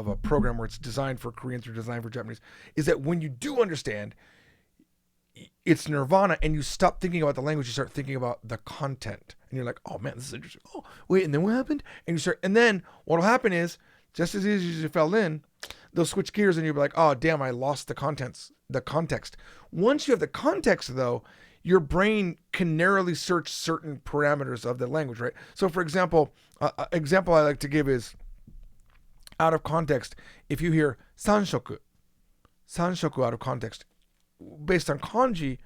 a program where it's designed for Koreans or designed for Japanese, is that when you do understand, it's nirvana and you stop thinking about the language, you start thinking about the content. And you're like, oh man, this is interesting. Oh, wait, and then what happened? And then what'll happen is, just as easy as you fell in, they'll switch gears and you'll be like, oh damn, I lost the context. Once you have the context though, your brain can narrowly search certain parameters of the language, right? So for example, example I like to give is, out of context, if you hear sanshoku out of context, based on kanji,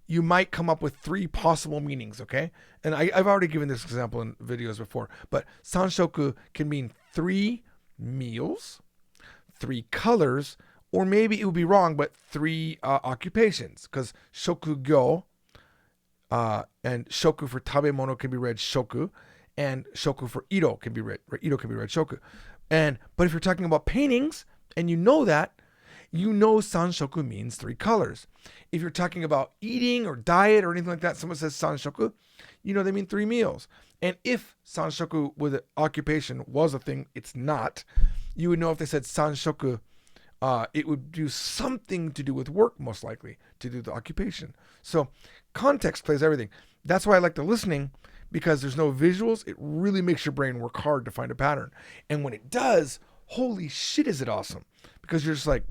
you might come up with 3 possible meanings, okay? And I've already given this example in videos before, but sanshoku can mean 3 meals, 3 colors, or maybe it would be wrong, but 3 occupations, because shokugyo and shoku for tabemono can be read shoku, and shoku for ito can be read, right? Ito can be read shoku. But if you're talking about paintings and you know that, you know sanshoku means 3 colors. If you're talking about eating or diet or anything like that, someone says sanshoku, you know they mean 3 meals. And if sanshoku with occupation was a thing, it's not. You would know if they said sanshoku, it would do something to do with work, most likely, to do the occupation. So context plays everything. That's why I like the listening, because there's no visuals. It really makes your brain work hard to find a pattern. And when it does, holy shit, is it awesome. Because you're just like,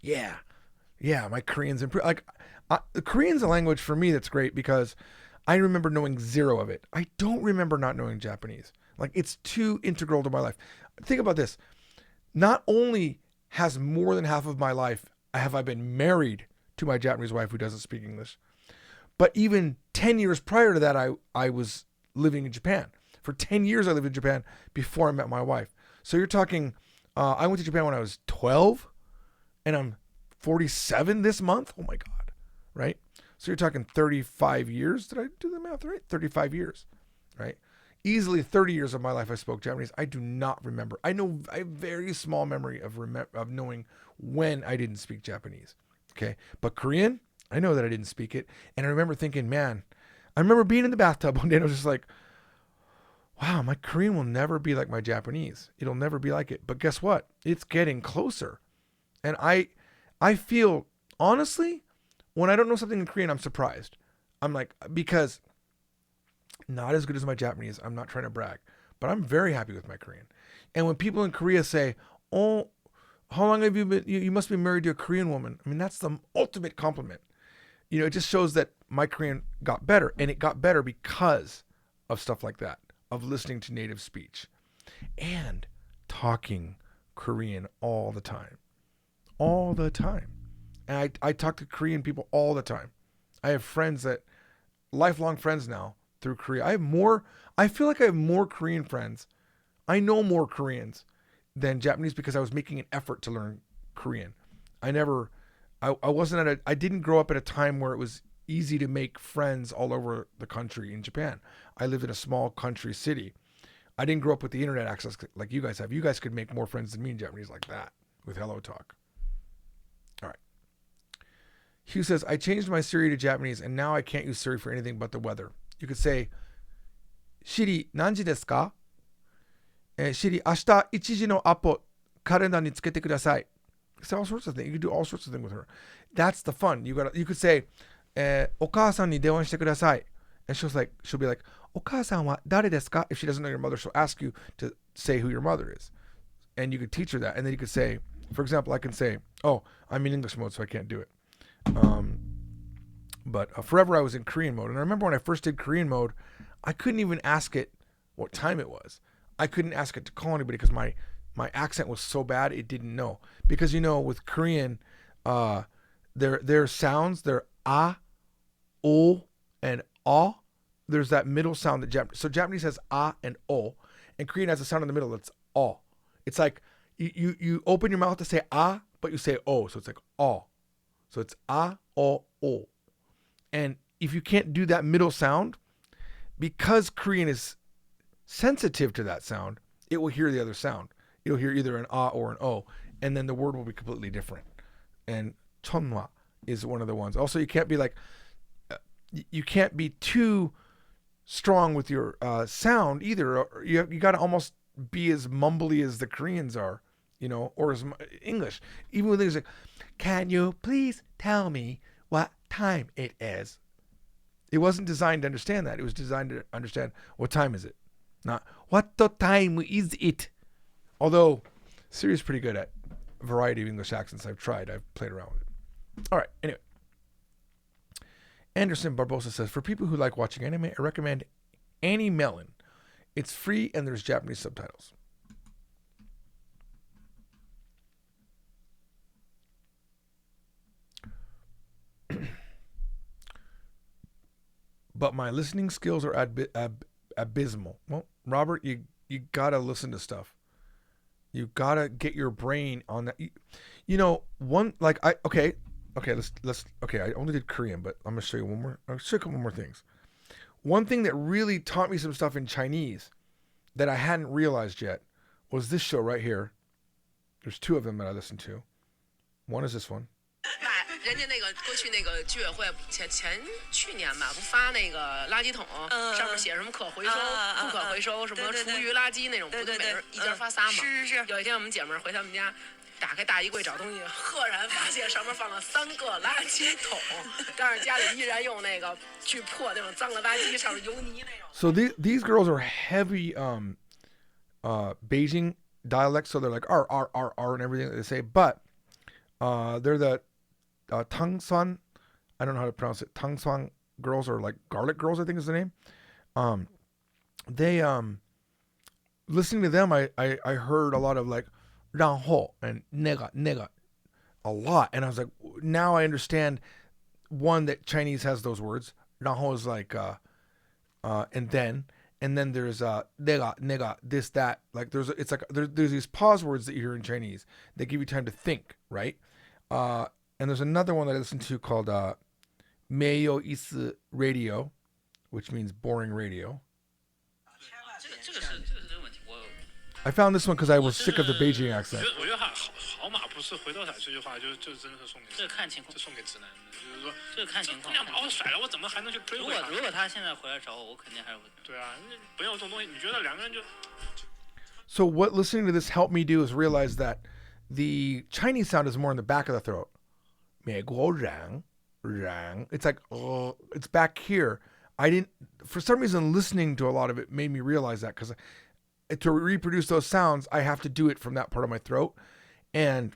yeah, my Korean's improved. Like, the Korean's a language for me that's great because I remember knowing 0 of it. I don't remember not knowing Japanese. Like, it's too integral to my life. Think about this. Not only has more than half of my life have I been married to my Japanese wife who doesn't speak English, but even 10 years prior to that, I was living in Japan. For 10 years, I lived in Japan before I met my wife. So you're talking, I went to Japan when I was 12, and I'm 47 this month. Oh my God, right? So you're talking 35 years. Did I do the math right? 35 years, right? Easily 30 years of my life I spoke Japanese. I do not remember. I know a very small memory of knowing when I didn't speak Japanese. Okay, but Korean, I know that I didn't speak it, and I remember thinking, man, I remember being in the bathtub one day and I was just like, wow, my Korean will never be like my Japanese. It'll never be like it. But guess what? It's getting closer. And I feel, honestly, when I don't know something in Korean, I'm surprised. I'm like, because not as good as my Japanese. I'm not trying to brag, but I'm very happy with my Korean. And when people in Korea say, oh, how long have you been, you must be married to a Korean woman. I mean, that's the ultimate compliment. You know, it just shows that my Korean got better, and it got better because of stuff like that, of listening to native speech and talking Korean all the time. And I talk to Korean people all the time. I have friends lifelong friends now through Korea. I feel like I have more Korean friends. I know more Koreans than Japanese because I was making an effort to learn Korean. I didn't grow up at a time where it was easy to make friends all over the country in Japan. I lived in a small country city. I didn't grow up with the internet access like you guys have. You guys could make more friends than me in Japanese like that with Hello Talk. All right. Hugh says, I changed my Siri to Japanese and now I can't use Siri for anything but the weather. You could say, Siri, nanji desu ka? Siri, ashita 1時のアポカレンダーにつけてください. Say all sorts of things. You could do all sorts of things with her. That's the fun. You could say, お母さんに電話してください. And she'll be like, お母さんは誰ですか? If she doesn't know your mother, she'll ask you to say who your mother is. And you could teach her that. And then you could say, for example, I can say, oh, I'm in English mode, so I can't do it. But forever I was in Korean mode. And I remember when I first did Korean mode, I couldn't even ask it what time it was. I couldn't ask it to call anybody because my accent was so bad it didn't know. Because, you know, with Korean, their sounds, they're ah, o, and ah. There's that middle sound that Japanese has ah and o, and Korean has a sound in the middle that's ah. It's like you open your mouth to say ah, but you say o, so it's like ah. So it's ah, o, o. And if you can't do that middle sound, because Korean is sensitive to that sound, it will hear the other sound. It'll hear either an ah or an o, and then the word will be completely different. And chonwa is one of the ones. Also, you can't be like, you can't be too strong with your sound either. You got to almost be as mumbly as the Koreans are, you know, or as English. Even with things like, can you please tell me what time it is? It wasn't designed to understand that. It was designed to understand what time is it, not what the time is it. Although Siri's pretty good at a variety of English accents. I've played around with it. All right. Anyway. Anderson Barbosa says, for people who like watching anime, I recommend Annie Melon. It's free and there's Japanese subtitles. But my listening skills are abysmal. Well, Robert, you gotta listen to stuff. You gotta get your brain on that. You know, okay, I only did Korean, but I'm gonna show you I'll show you a couple more things. One thing that really taught me some stuff in Chinese that I hadn't realized yet was this show right here. There's two of them that I listened to. One is this one. 人家那个过去那个居委会去年吧，不发那个垃圾桶，上面写什么可回收、不可回收，什么厨余垃圾那种，不是每人一家发仨吗？是。有一天我们姐们儿回他们家，打开大衣柜找东西，赫然发现上面放了3个垃圾桶，但是家里依然用那个去破那种脏的垃圾，上面油泥那种。So these girls are heavy Beijing dialect, so they're like R and everything that they say, but they're the Tangsan, I don't know how to pronounce it. Tangsan girls, or like garlic girls, I think is the name. They listening to them, I heard a lot of like 然后 and nega a lot, and I was like, now I understand one that Chinese has those words. 然后 is like and then there's nega this that, like there's these pause words that you hear in Chinese that give you time to think, right? And there's another one that I listened to called 没有意思 radio, which means boring radio. I found this one because I was sick of the Beijing accent. 我觉得好马不是回头草这句话，就真的是送给这看情况，送给直男的，就是说这看情况。姑娘把我甩了，我怎么还能去追回她？如果他现在回来找我，我肯定还是会。对啊，没有这种东西，你觉得两个人就。So what listening to this helped me do is realize that the Chinese sound is more in the back of the throat. 美国人 It's like, oh, it's back here. For some reason, listening to a lot of it made me realize that, because to reproduce those sounds, I have to do it from that part of my throat. And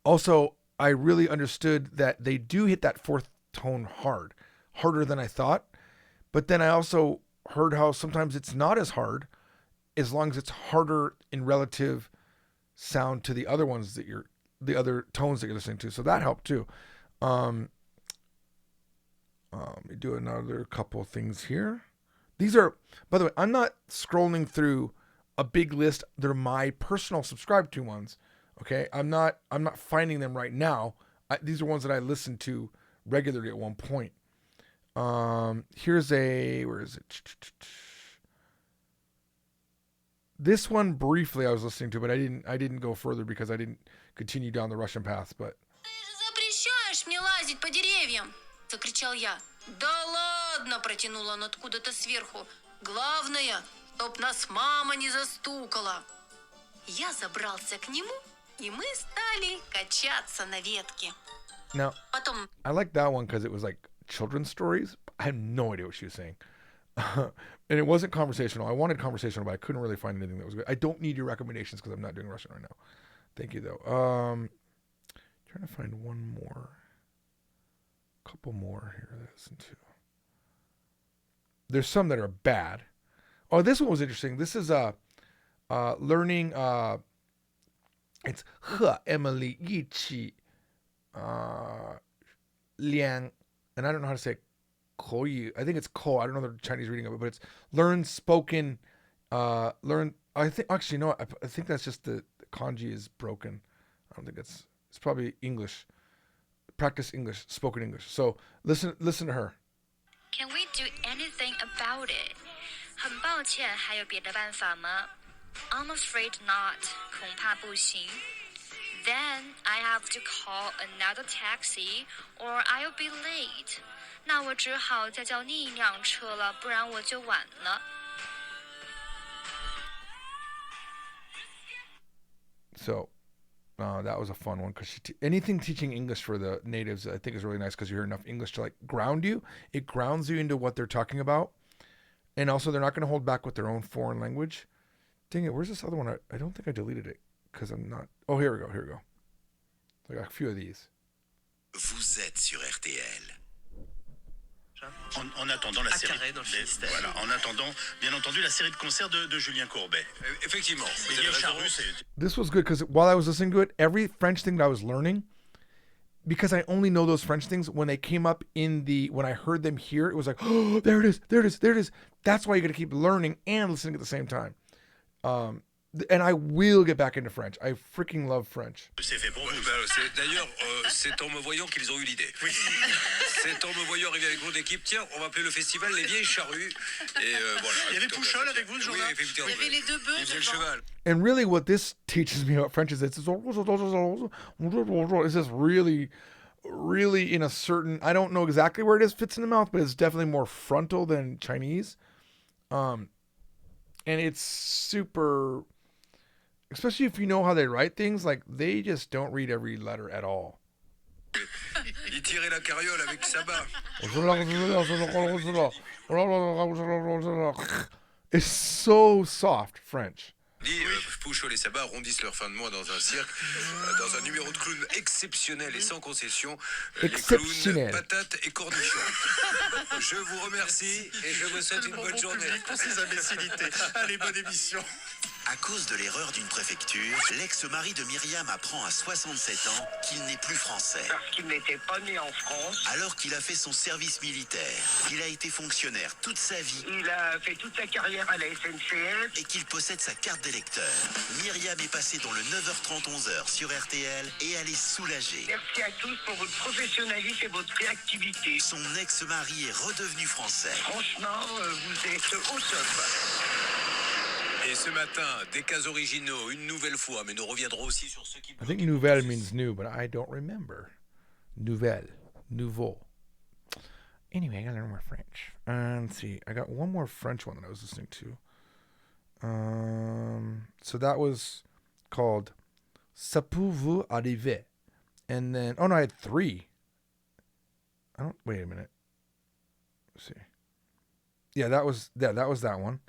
also, I really understood that they do hit that fourth tone harder than I thought. But then I also heard how sometimes it's not as hard, as long as it's harder in relative sound to the other ones the other tones that you're listening to. So that helped too. Let me do another couple of things here. These are, by the way, I'm not scrolling through a big list. They're my personal subscribed to ones. Okay. I'm not finding them right now. These are ones that I listened to regularly at one point. Where is it? This one briefly I was listening to, but I didn't go further because I didn't continue down the Russian path, but. Запрещаешь мне лазить по деревьям! Закричал я. Да ладно, протянула он откуда-то сверху. Главное, чтоб нас мама не застукала. Я забрался к нему, и мы стали качаться на ветке. Now, Потом... I like that one because it was like children's stories. I had no idea what she was saying. And it wasn't conversational. I wanted conversational, but I couldn't really find anything that was good. I don't need your recommendations because I'm not doing Russian right now. Thank you, though. Trying to find one more. Couple more here to listen to. There's some that are bad. Oh, this one was interesting. This is learning. It's 和 Emily 一起 Liang, and I don't know how to say Koyu. I think it's Ko. I don't know the Chinese reading of it, but it's learn spoken. Learn. I think actually no. I think that's just the kanji is broken. I don't think it's probably English. Practice English, spoken English. So listen to her. Can we do anything about it? 很抱歉，还有别的办法吗？ I'm afraid not. 恐怕不行。 Then I have to call another taxi, or I'll be late. 那我只好再叫另一辆车了，不然我就晚了。 So that was a fun one because anything teaching English for the natives, I think, is really nice because you hear enough English to like ground you. It grounds you into what they're talking about, and also they're not going to hold back with their own foreign language. Dang it! Where's this other one? I don't think I deleted it because I'm not. Oh, here we go. I got a few of these. Vous êtes sur RTL. En attendant la série, voilà, en attendant, bien entendu, la série de concerts de Julien Courbet. Effectivement. Les vieux charrues, This was good because while I was listening to it, every French thing that I was learning, because I only know those French things, when they came up when I heard them here, it was like, oh, there it is. That's why you got to keep learning and listening at the same time. and I will get back into French. I freaking love French. C'est fait pour vous. D'ailleurs, c'est en me voyant qu'ils ont eu l'idée. Oui. C'est en me voyant arriver avec votre équipe. Tiens, on va appeler le festival Les Vieilles Charrues. Et voilà. Il y avait Pouchol avec vous, ce jour-là. Oui, effectivement. Il y avait les deux bœufs. Il faisait le cheval. And really, what this teaches me about French is it's just really, really in a certain. I don't know exactly where it is fits in the mouth, but it's definitely more frontal than Chinese. And it's super, especially if you know how they write things. Like they just don't read every letter at all. Il tirait la carriole avec sa barre. It's so soft French. Pouchol et Sabat arrondissent leur fin de mois dans un cirque, dans un numéro de clown exceptionnel et sans concession. Les clowns, patates et cornichons. Je vous remercie et je vous souhaite une bonne journée. Pour ces imbécilités. Allez, bonne émission. À cause de l'erreur d'une préfecture, l'ex-mari de Myriam apprend à 67 ans qu'il n'est plus français. Parce qu'il n'était pas né en France. Alors qu'il a fait son service militaire, qu'il a été fonctionnaire toute sa vie. Il a fait toute sa carrière à la SNCF. Et qu'il possède sa carte d'électeur. Myriam est passée dans le 9h30 11h sur RTL et elle est soulagée. Merci à tous pour votre professionnalisme et votre réactivité. Son ex-mari est redevenu français. Franchement, vous êtes au top. Et ce matin, des cas originaux, une nouvelle fois, mais nous reviendrons aussi sur ce qui... I think nouvelle means new, but I don't remember. Nouvelle. Nouveau. Anyway, I gotta learn more French. Let's see. I got one more French one that I was listening to. So that was called Ça peut vous arriver. And then, oh no, I had three. Wait a minute. Let's see. Yeah, that was that one.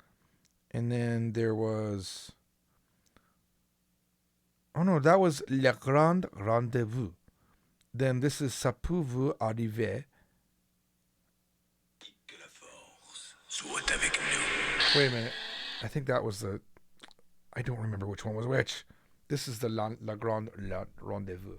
And then there was, oh no, that was Le Grand Rendez-vous. Then this is Ça peut vous arriver. Que la force soit avec nous. Wait a minute. I think that was the, I don't remember which one was which. This is the Le Grand Rendez-vous.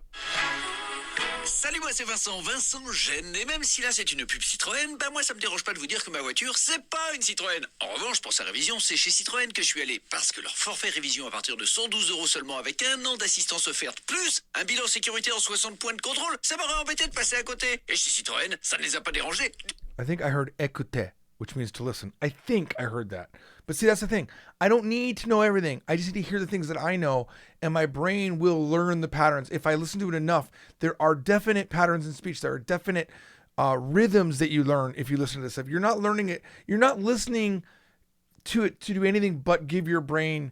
Salut, moi c'est Vincent Gêne, et même si là c'est une pub Citroën, bah moi ça me dérange pas de vous dire que ma voiture c'est pas une Citroën. En revanche, pour sa révision, c'est chez Citroën que je suis allé, parce que leur forfait révision à partir de 112 € seulement avec un an d'assistance offerte, plus un bilan sécurité en 60 points de contrôle, ça m'aurait embêté de passer à côté. Et chez Citroën, ça ne les a pas dérangés. I think I heard écouter, which means to listen. I think I heard that. But see, that's the thing. I don't need to know everything. I just need to hear the things that I know, and my brain will learn the patterns. If I listen to it enough, there are definite patterns in speech. There are definite rhythms that you learn if you listen to this stuff. You're not learning it. You're not listening to it to do anything but give your brain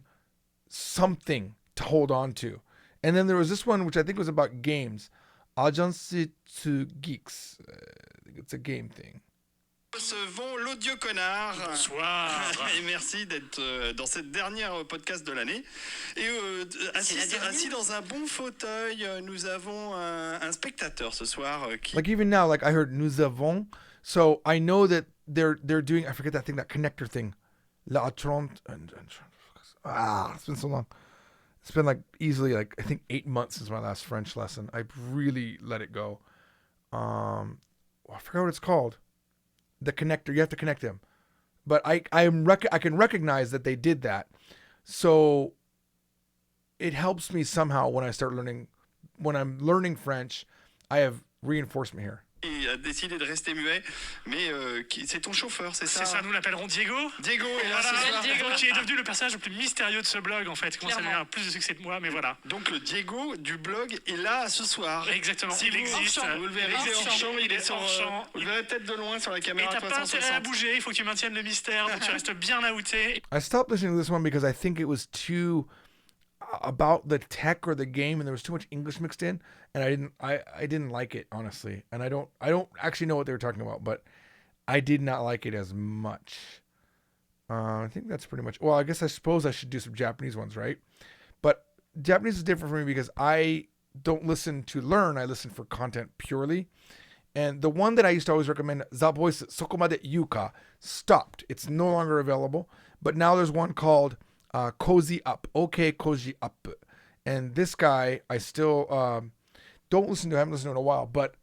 something to hold on to. And then there was this one, which I think was about games. Agence to Geeks. It's a game thing. Recevons l'audio connard. Bonsoir. Et merci d'être dans cette dernière podcast de l'année. Et assis dans un bon fauteuil, nous avons un spectateur ce soir qui... Like even now, like I heard nous avons, so I know that they're doing, I forget that thing, that connector thing. La Trombley. It's been so long. It's been like easily like I think 8 months since my last French lesson. I really let it go. I forgot what it's called. The connector, you have to connect them, but I can recognize that they did that, so it helps me somehow when I'm learning French. I have reinforcement here. Il a décidé de rester muet, mais c'est ton chauffeur, c'est ça? C'est ça, nous l'appellerons Diego. Diego est là ce soir. Diego, qui est devenu le personnage le plus mystérieux de ce blog, en fait. Comment ça devient plus de succès de moi, mais voilà. Donc le Diego du blog est là ce soir. Exactement, il existe. Vous le verrez, il est hors champ. Vous le verrez peut-être de loin sur la caméra. Et t'as pas intérêt à bouger, il faut que tu maintiennes le mystère, donc tu restes bien outé. I stopped listening to this one because I think it was too about the tech or the game, and there was too much English mixed in, and I didn't like it, honestly. And I don't actually know what they were talking about, but I did not like it as much. I think that's pretty much, well, I suppose I should do some Japanese ones, right? But Japanese is different for me because I don't listen to learn, I listen for content purely. And the one that I used to always recommend, The Voice Sokomade Yuka, stopped. It's no longer available. But now there's one called Cozy Up. Okay, Cozy Up. And this guy, I still don't listen to. I haven't listened to in a while. But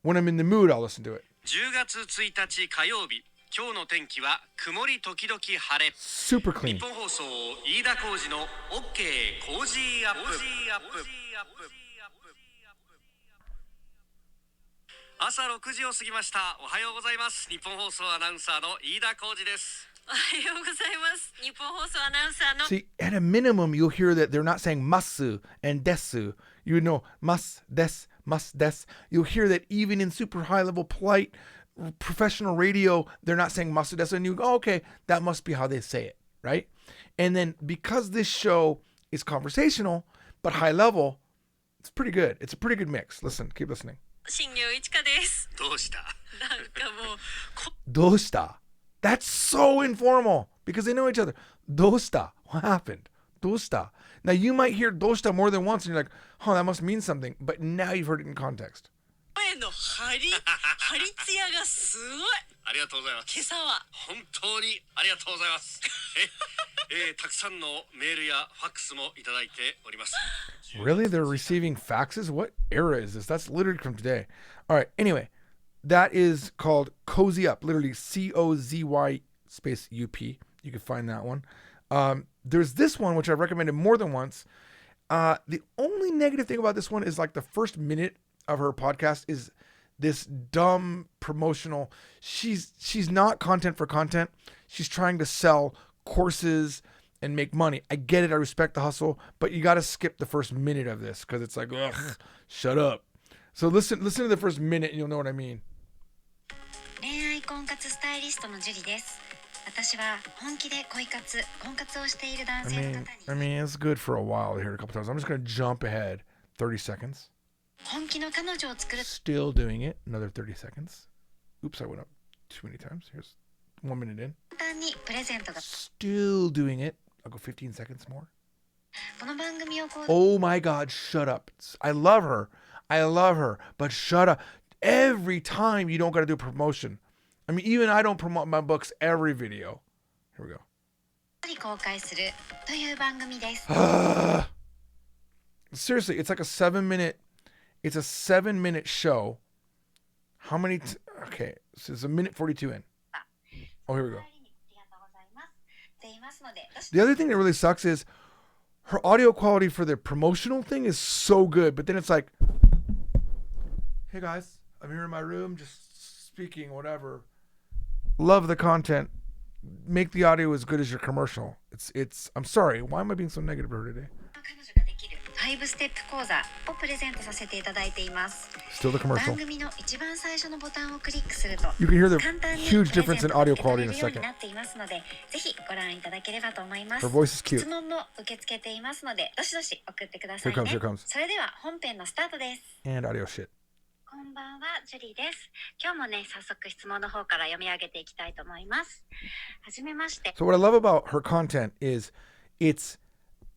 when I'm in the mood, I'll listen to it. 10月1日火曜日、今日の天気は曇り時々晴れ。 Super clean. 日本放送飯田浩司の OK コージーアップ。朝6時を過ぎました。おはようございます。日本放送アナウンサーの飯田浩司です。おはようございます。日本放送アナウンサーの See, at a minimum, you'll hear that they're not saying masu and desu. You know, mas, des, mas, des. You'll hear that even in super high level, polite, professional radio, they're not saying masu, desu. And you go, okay, that must be how they say it, right? And then because this show is conversational, but high level, it's pretty good. It's a pretty good mix. Listen, keep listening. 新業一華です。どうした？なんかもう。どうした? That's so informal because they know each other. どうした? What happened? どうした? Now you might hear どうした more than once and you're like, oh, that must mean something. But now you've heard it in context. 声の張り艶がすごい。ありがとうございます。今朝は本当にありがとうございます。たくさんのメールやファックスもいただいております。Really? They're receiving faxes? What era is this? That's literally from today. All right. Anyway, that is called Cozy Up. Literally COZY space UP. You can find that one. There's this one, which I've recommended more than once. The only negative thing about this one is like the first minute of her podcast is this dumb promotional. She's not content for content. She's trying to sell courses and make money. I get it. I respect the hustle, but you got to skip the first minute of this because it's like, ugh, shut up. So listen to the first minute and you'll know what I mean. 恋愛婚活スタイリストのジュリです。私は本気で婚活をしている男性の方に I mean, it's good for a while to hear it a couple times. I'm just going to jump ahead 30 seconds. 本気の彼女を作る Still doing it. Another 30 seconds. Oops, I went up too many times. Here's 1 minute in. 簡単にプレゼントが Still doing it. I'll go 15 seconds more. この番組をこう Oh my God, shut up. I love her. But shut up. Every time you don't got to do a promotion. I mean, even I don't promote my books every video. Here we go. 公開するという番組です。Seriously, it's like a 7-minute show. How many? Okay, so it's a minute 42 in. Oh, here we go. The other thing that really sucks is her audio quality for the promotional thing is so good, but then it's like, hey guys, I'm here in my room just speaking, whatever. Love the content. Make the audio as good as your commercial. It's I'm sorry, why am I being so negative to her today? 5ステップ講座をプレゼントさせていただいています。 Still the commercial. 番組の一番最初のボタンをクリックすると You can hear the 簡単に huge difference in audio quality in a プレゼントが得られるように second. なっていますので、ぜひご覧いただければと思います。 Her voice is cute. 質問も受け付けていますので、どしどし送ってください Here ね。 comes, here comes. それでは本編のスタートです。 And audio shit. こんばんは、ジュリーです。今日もね、早速質問の方から読み上げていきたいと思います。はじめまして。 So what I love about her content is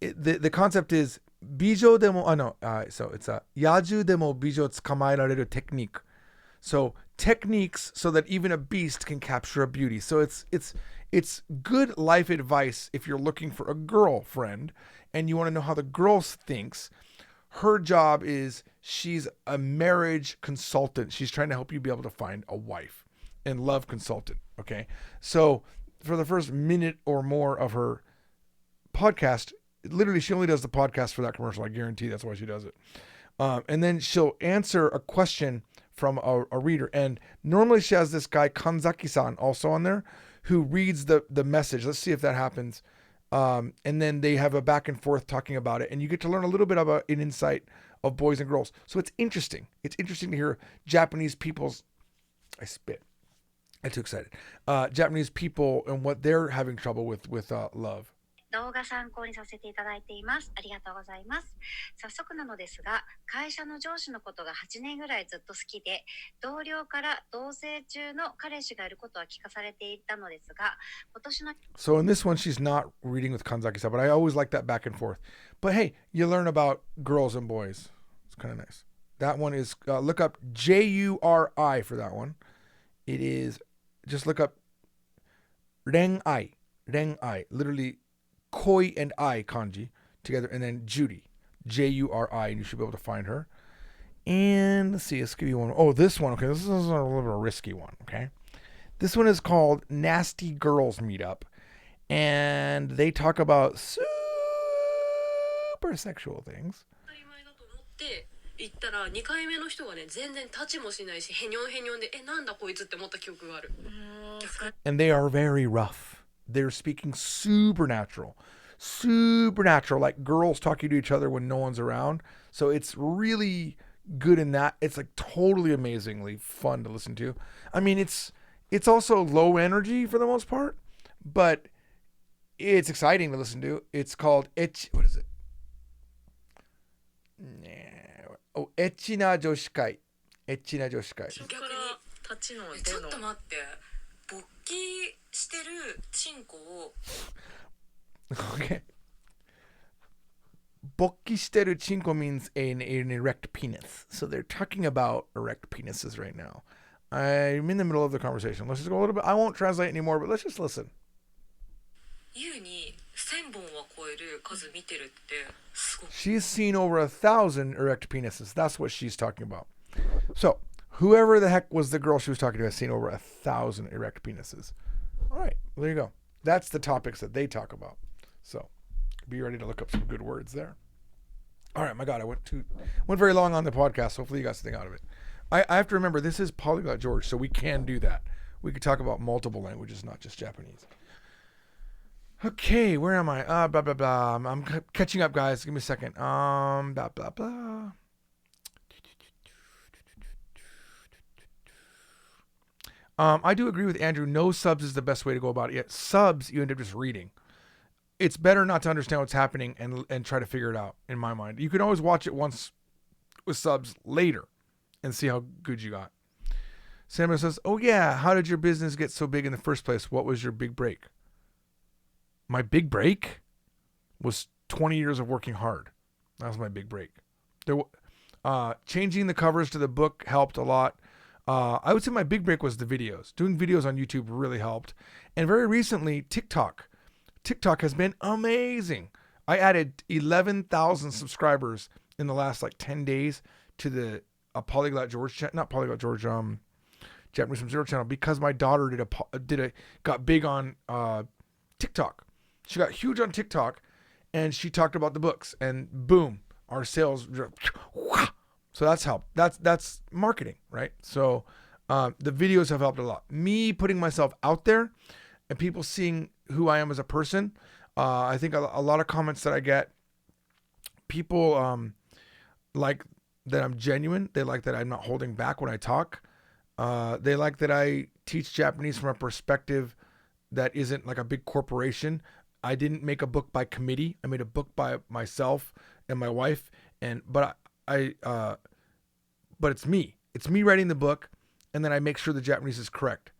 the concept is 美女でもso it's a 野獣でも美女捕まえられる technique. So techniques so that even a beast can capture a beauty. So it's good life advice if you're looking for a girlfriend and you want to know how the girl thinks. Her job is she's a marriage consultant. She's trying to help you be able to find a wife and love consultant. Okay. So for the first minute or more of her podcast, literally she only does the podcast for that commercial. I guarantee that's why she does it. And then she'll answer a question from a reader. And normally she has this guy, Kanzaki-san, also on there, who reads the message. Let's see if that happens. And then they have a back and forth talking about it. And you get to learn a little bit about an insight of boys and girls. So it's interesting. It's interesting to hear Japanese people's... I spit. I'm too excited. Japanese people and what they're having trouble with love. 動画参考にさせていただいています。ありがとうございます。早速なのですが、会社の上司のことが8年ぐらいずっと好きで、同僚から同棲中の彼氏がいることは聞かされていたのですが、今年の So in this one, she's not reading with Kanzaki-san, but I always like that back and forth. But hey, you learn about girls and boys. It's kind of nice. That one is, look up Juri for that one. It is, just look up Renai, literally Koi and I kanji together, and then Judy, Juri, and you should be able to find her. And let's see, let's give you one. Oh, this one. Okay, this is a little bit of a risky one. Okay, This one is called Nasty Girls Meetup, and they talk about super sexual things. 行ったら2回目の人がね全然立ちもしないしへにょんへにょんでなんだこいつって思った記憶がある。And they are very rough. They're speaking supernatural, like girls talking to each other when no one's around. So it's really good in that. It's like totally amazingly fun to listen to. I mean, it's also low energy for the most part, but it's exciting to listen to. It's called what is it? Oh, エッチな女子会。エッチな女子会。逆に立ちのちょっと待って。勃起してるチンコを。Okay. 勃起してるチンコ means an erect penis. So they're talking about erect penises right now. I'm in the middle of the conversation. Let's just go a little bit. I won't translate anymore, but let's just listen. 優に1000本は超える数見てるってすごい。 She's seen over 1,000 erect penises. That's what she's talking about. So, whoever the heck was the girl she was talking to has seen over 1,000 erect penises. All right, well, there you go. That's the topics that they talk about. So, be ready to look up some good words there. All right, my God, I went very long on the podcast. Hopefully you got something out of it. I have to remember, this is Polyglot George, so we can do that. We could talk about multiple languages, not just Japanese. Okay, where am I? Blah, blah, blah. I'm catching up, guys. Give me a second. Blah, blah, blah. I do agree with Andrew. No subs is the best way to go about it. Yet subs, you end up just reading. It's better not to understand what's happening and try to figure it out, in my mind. You can always watch it once with subs later and see how good you got. Samuel says, oh yeah, how did your business get so big in the first place? What was your big break? My big break was 20 years of working hard. That was my big break. Changing the covers to the book helped a lot. I would say my big break was the videos. Doing videos on YouTube really helped. And very recently, TikTok. TikTok has been amazing. I added 11,000 subscribers in the last 10 days to the Polyglot George channel, not Polyglot George, Japanese from Zero channel, because my daughter got big on TikTok. She got huge on TikTok, and she talked about the books, and boom, our sales. So that's helped. That's marketing, right? So the videos have helped a lot. Me putting myself out there and people seeing who I am as a person. I think a lot of comments that I get, people like that I'm genuine. They like that I'm not holding back when I talk. They like that I teach Japanese from a perspective that isn't like a big corporation. I didn't make a book by committee. I made a book by myself and my wife, but it's me. It's me writing the book, and then I make sure the Japanese is correct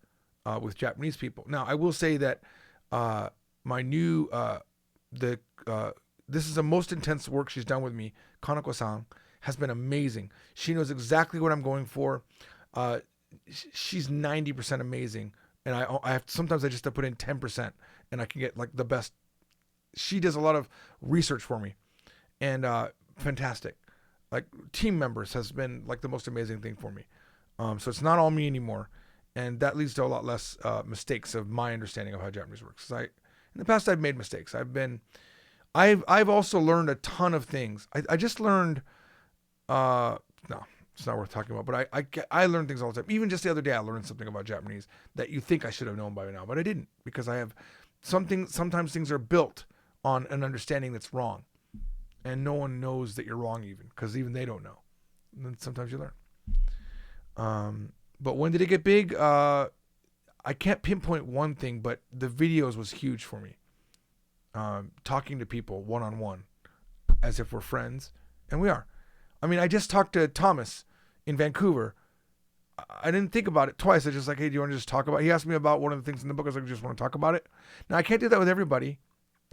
with Japanese people. Now, I will say that my new this is the most intense work she's done with me. Kanako-san has been amazing. She knows exactly what I'm going for. She's 90% amazing, and I have sometimes I just have to put in 10%, and I can get the best. She does a lot of research for me, and fantastic. Team members has been the most amazing thing for me. So it's not all me anymore, and that leads to a lot less mistakes of my understanding of how Japanese works. In the past, I've made mistakes. I've also learned a ton of things. I just learned. No, it's not worth talking about. But I learn things all the time. Even just the other day, I learned something about Japanese that you think I should have known by now, but I didn't, because I have something. Sometimes things are built on an understanding that's wrong, and no one knows that you're wrong, even because even they don't know. And then sometimes you learn. But when did it get big? I can't pinpoint one thing, but the videos was huge for me. Talking to people one-on-one as if we're friends, and we are. I mean, I just talked to Thomas in Vancouver. I didn't think about it twice. I just hey, do you want to just talk about it? He asked me about one of the things in the book. I was like, I just want to talk about it. Now, I can't do that with everybody,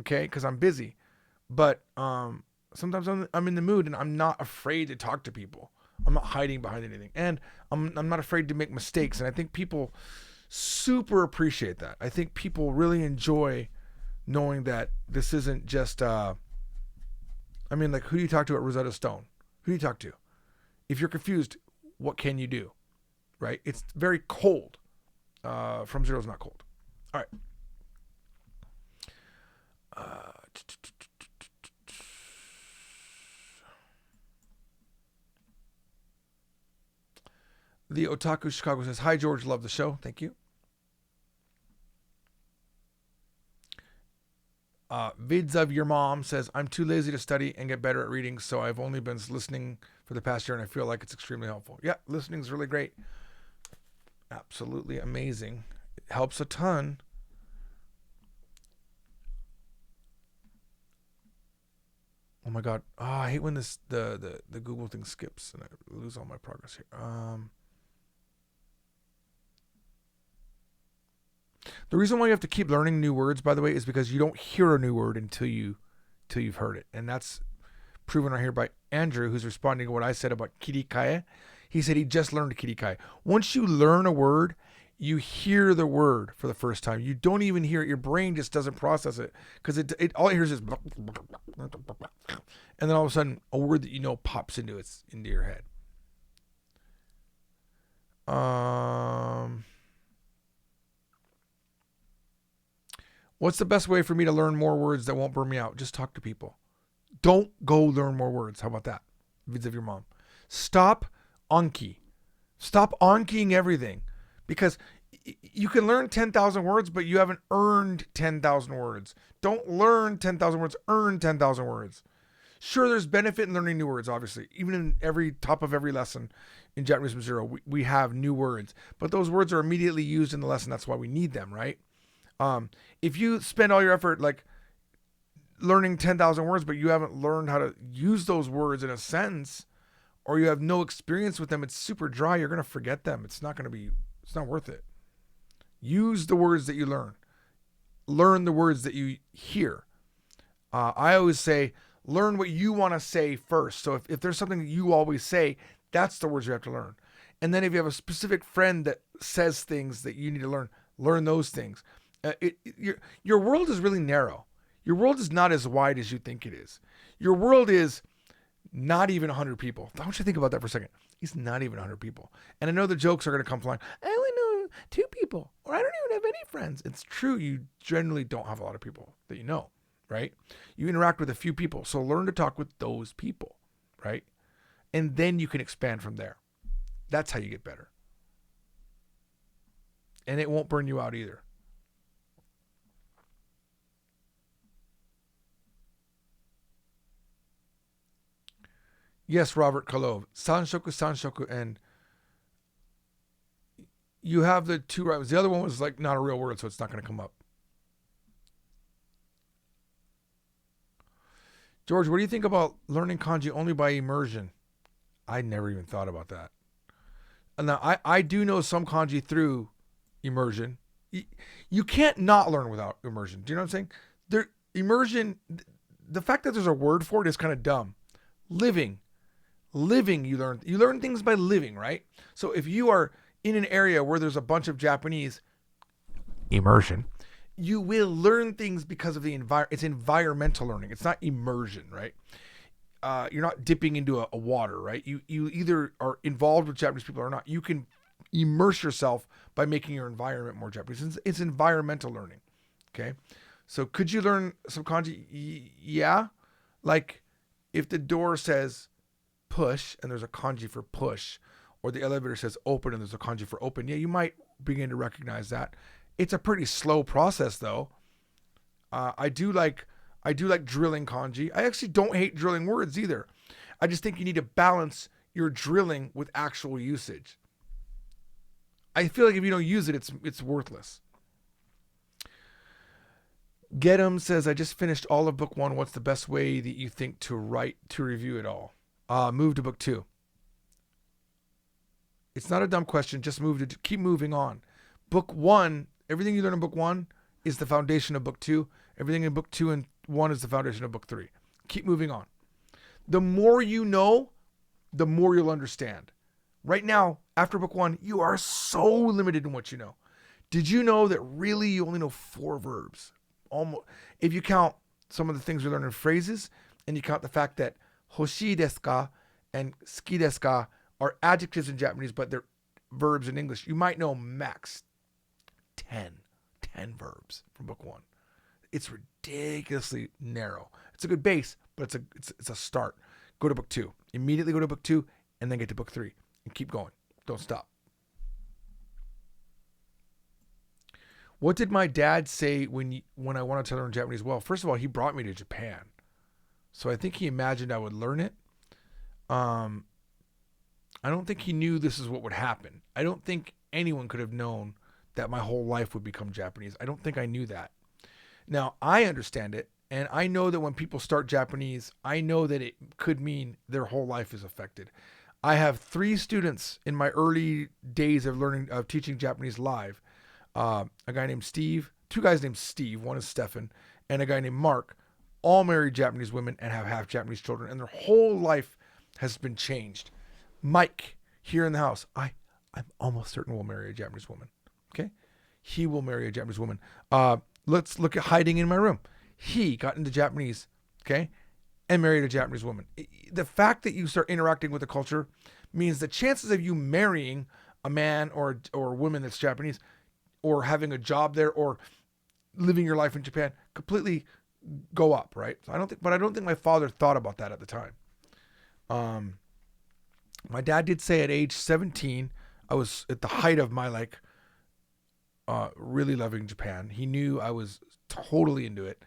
okay, because I'm busy. But sometimes I'm in the mood, and I'm not afraid to talk to people. I'm not hiding behind anything. And I'm not afraid to make mistakes. And I think people super appreciate that. I think people really enjoy knowing that this isn't just, who do you talk to at Rosetta Stone? Who do you talk to? If you're confused, what can you do? Right? It's very cold. From zero is not cold. All right. The Otaku Chicago says, "Hi George, love the show. Thank you." Vids of Your Mom says, "I'm too lazy to study and get better at reading, so I've only been listening for the past year and I feel like it's extremely helpful." Yeah, listening is really great. Absolutely amazing. It helps a ton. Oh my God. Oh, I hate when the Google thing skips and I lose all my progress here. The reason why you have to keep learning new words, by the way, is because you don't hear a new word until you've heard it. And that's proven right here by Andrew, who's responding to what I said about kirikae. He said he just learned kirikae. Once you learn a word, you hear the word for the first time. You don't even hear it. Your brain just doesn't process it because it all it hears is, and then all of a sudden a word that you know pops into your head. What's the best way for me to learn more words that won't burn me out? Just talk to people. Don't go learn more words. How about that? Vids of Your Mom. Stop Anki. Stop Ankiing everything. Because you can learn 10,000 words, but you haven't earned 10,000 words. Don't learn 10,000 words, earn 10,000 words. Sure, there's benefit in learning new words, obviously. Even in every top of every lesson in Japanese from zero, we have new words. But those words are immediately used in the lesson. That's why we need them, right? If you spend all your effort like learning 10,000 words, but you haven't learned how to use those words in a sentence, or you have no experience with them, it's super dry. You're going to forget them. It's not worth it. Use the words that you learn. Learn the words that you hear. I always say, learn what you want to say first. So if there's something that you always say, that's the words you have to learn. And then if you have a specific friend that says things that you need to learn those things. Your world is really narrow. Your world is not as wide as you think it is. Your world is not even 100 people. I want you to think about that for a second. It's not even 100 people. And I know the jokes are going to come flying. I only know 2 people, or I don't even have any friends. It's true. You generally don't have a lot of people that you know, right? You interact with a few people. So learn to talk with those people, right? And then you can expand from there. That's how you get better. And it won't burn you out either. Yes, Robert Kalov. Sanshoku, and you have the 2 right ones. The other one was like not a real word, so it's not going to come up. George, what do you think about learning kanji only by immersion? I never even thought about that. And now I do know some kanji through immersion. You can't not learn without immersion. Do you know what I'm saying? Immersion, the fact that there's a word for it is kind of dumb. Living, you learn things by living, right? So if you are in an area where there's a bunch of Japanese, immersion, you will learn things because of the environment. It's environmental learning. It's not immersion, right? You're not dipping into a water, right? You either are involved with Japanese people or not. You can immerse yourself by making your environment more Japanese. It's environmental learning, okay? So could you learn some kanji? Yeah. Like if the door says push and there's a kanji for push, or the elevator says open and there's a kanji for open, yeah, you might begin to recognize that. It's a pretty slow process though. I do like drilling kanji. I actually don't hate drilling words either. I just think you need to balance your drilling with actual usage. I feel like if you don't use it, it's worthless. Gedem says, I just finished all of book 1. What's the best way that you think to review it all? Move to book 2. It's not a dumb question. Just keep moving on. Book 1, everything you learn in book 1 is the foundation of book 2. Everything in book 2 and 1 is the foundation of book 3. Keep moving on. The more you know, the more you'll understand. Right now, after book 1, you are so limited in what you know. Did you know that really you only know 4 verbs? Almost, if you count some of the things we learn in phrases, and you count the fact that hoshii desu ka and suki desu ka are adjectives in Japanese, but they're verbs in English, you might know max 10 verbs from book 1. It's ridiculously narrow. It's a good base, but it's a start. Go to book 2. Immediately go to book 2 and then get to book 3 and keep going. Don't stop. What did my dad say when I wanted to learn Japanese? Well, first of all, he brought me to Japan. So I think he imagined I would learn it. I don't think he knew this is what would happen. I don't think anyone could have known that my whole life would become Japanese. I don't think I knew that. Now, I understand it, and I know that when people start Japanese, I know that it could mean their whole life is affected. I have 3 students in my early days of teaching Japanese live. A guy named Steve, 2 guys named Steve, one is Stefan, and a guy named Mark, all married Japanese women and have half Japanese children, and their whole life has been changed. Mike, here in the house, I'm almost certain will marry a Japanese woman. Okay? He will marry a Japanese woman. Let's look at hiding in my room. He got into Japanese, okay, and married a Japanese woman. The fact that you start interacting with the culture means the chances of you marrying a man or a woman that's Japanese, or having a job there, or living your life in Japan completely go up, right? So I don't think my father thought about that at the time. My dad did say at age 17, I was at the height of my really loving Japan. He knew I was totally into it.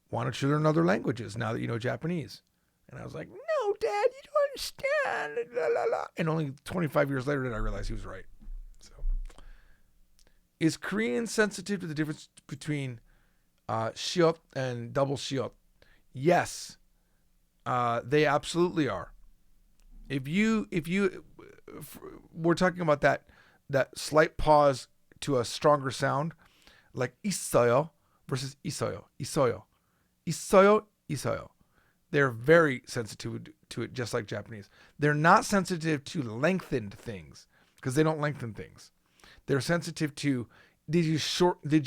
Why don't you learn other languages now that you know Japanese? And I was like, no, Dad, you don't understand. La, la, la. And only 25 years later did I realize he was right. So, is Korean sensitive to the difference between shiot and double shiot? Yes, they absolutely are. If we're talking about that slight pause to a stronger sound, like isoyo versus isoyo, isoyo. They're very sensitive to it, just like Japanese. They're not sensitive to lengthened things because they don't lengthen things. They're sensitive to did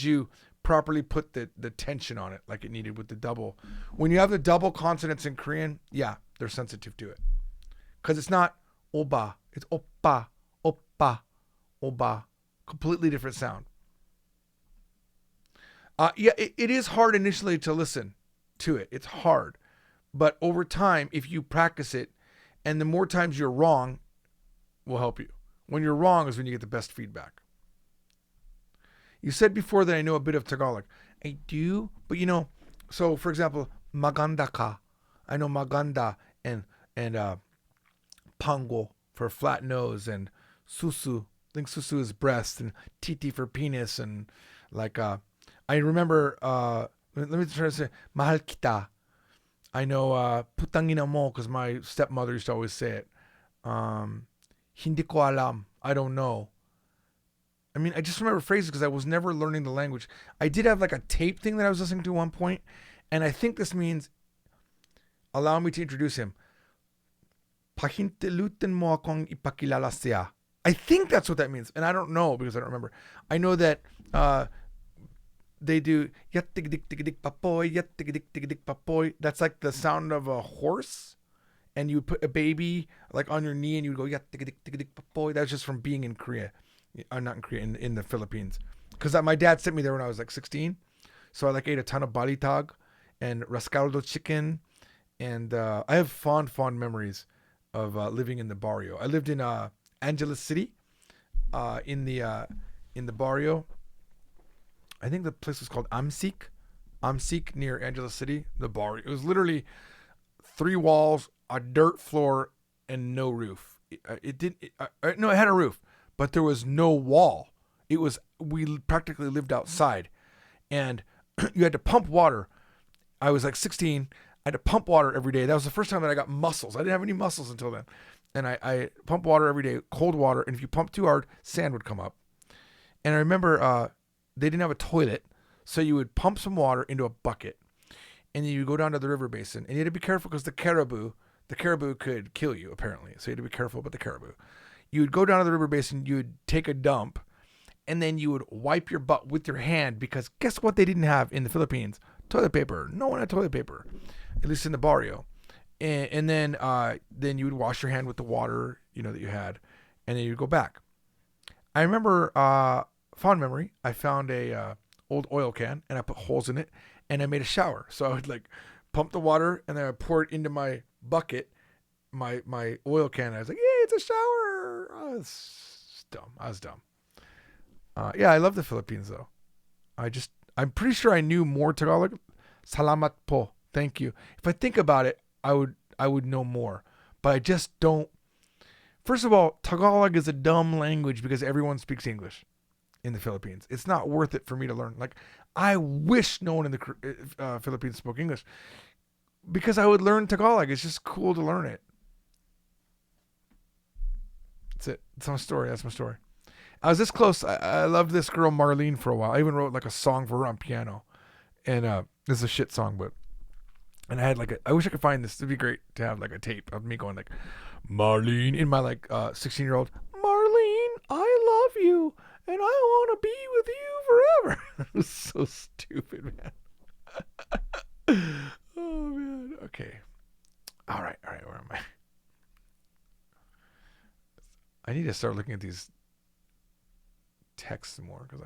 you properly put the tension on it like it needed with the double. When you have the double consonants in Korean, yeah, they're sensitive to it. Because it's not oba, it's oppa, oppa, oba. Completely different sound. It is hard initially to listen to it. It's hard. But over time, if you practice it, and the more times you're wrong, will help you. When you're wrong is when you get the best feedback. You said before that I know a bit of Tagalog. I do, but so for example, maganda ka. I know maganda and pango for flat nose, and susu. I think susu is breast, and titi for penis, and I remember let me try to say mahal kita. I know putangina mo because my stepmother used to always say it. Hindi ko alam. I don't know. I mean, I just remember phrases because I was never learning the language. I did have a tape thing that I was listening to at one point, and I think this means, allow me to introduce him. Pahintelutin mo akong ipakilala siya. I think that's what that means, and I don't know because I don't remember. I know that they do yat-tig-dik-tig-dik papoy, yat-tig-dik-tig-dik papoy. That's like the sound of a horse, and you would put a baby on your knee, and you would go yat-tig-dik-tig-dik papoy. That's just from being in Korea. Not in Korea, in the Philippines. Because my dad sent me there when I was 16. So I ate a ton of balitag and rascaldo chicken. And I have fond memories of living in the barrio. I lived in Angeles City in the barrio. I think the place was called Amsik near Angeles City, the barrio. It was literally 3 walls, a dirt floor, and no roof. No, it had a roof. But there was no wall. We practically lived outside, and you had to pump water. I was 16. I had to pump water every day. That was the first time that I got muscles. I didn't have any muscles until then. And I pumped water every day, cold water. And if you pumped too hard, sand would come up. And I remember they didn't have a toilet. So you would pump some water into a bucket. And then you would go down to the river basin. And you had to be careful because the caribou could kill you, apparently. So you had to be careful about the caribou. You would go down to the river basin, you would take a dump, and then you would wipe your butt with your hand because guess what they didn't have in the Philippines? Toilet paper. No one had toilet paper, at least in the barrio. And then you would wash your hand with the water, that you had, and then you'd go back. I remember fond memory, I found a old oil can and I put holes in it and I made a shower. So I would like pump the water and then I pour it into my bucket, my oil can. I was like, yeah, it's a shower. Oh, it's dumb. I was dumb. Yeah, I love the Philippines though. I'm pretty sure I knew more Tagalog. Salamat po. Thank you. If I think about it, I would know more, but I just don't. First of all, Tagalog is a dumb language because everyone speaks English in the Philippines. It's not worth it for me to learn. Like, I wish no one in the Philippines spoke English because I would learn Tagalog. It's just cool to learn it. That's it. That's my story. I was this close. I loved this girl Marlene for a while. I even wrote like a song for her on piano, and this is a shit song, but and I had I wish I could find this. It'd be great to have like a tape of me going like, Marlene, in my 16-year-old, Marlene, I love you and I want to be with you forever. It was so stupid, man. Oh man. Okay. All right. Where am I? I need to start looking at these texts more because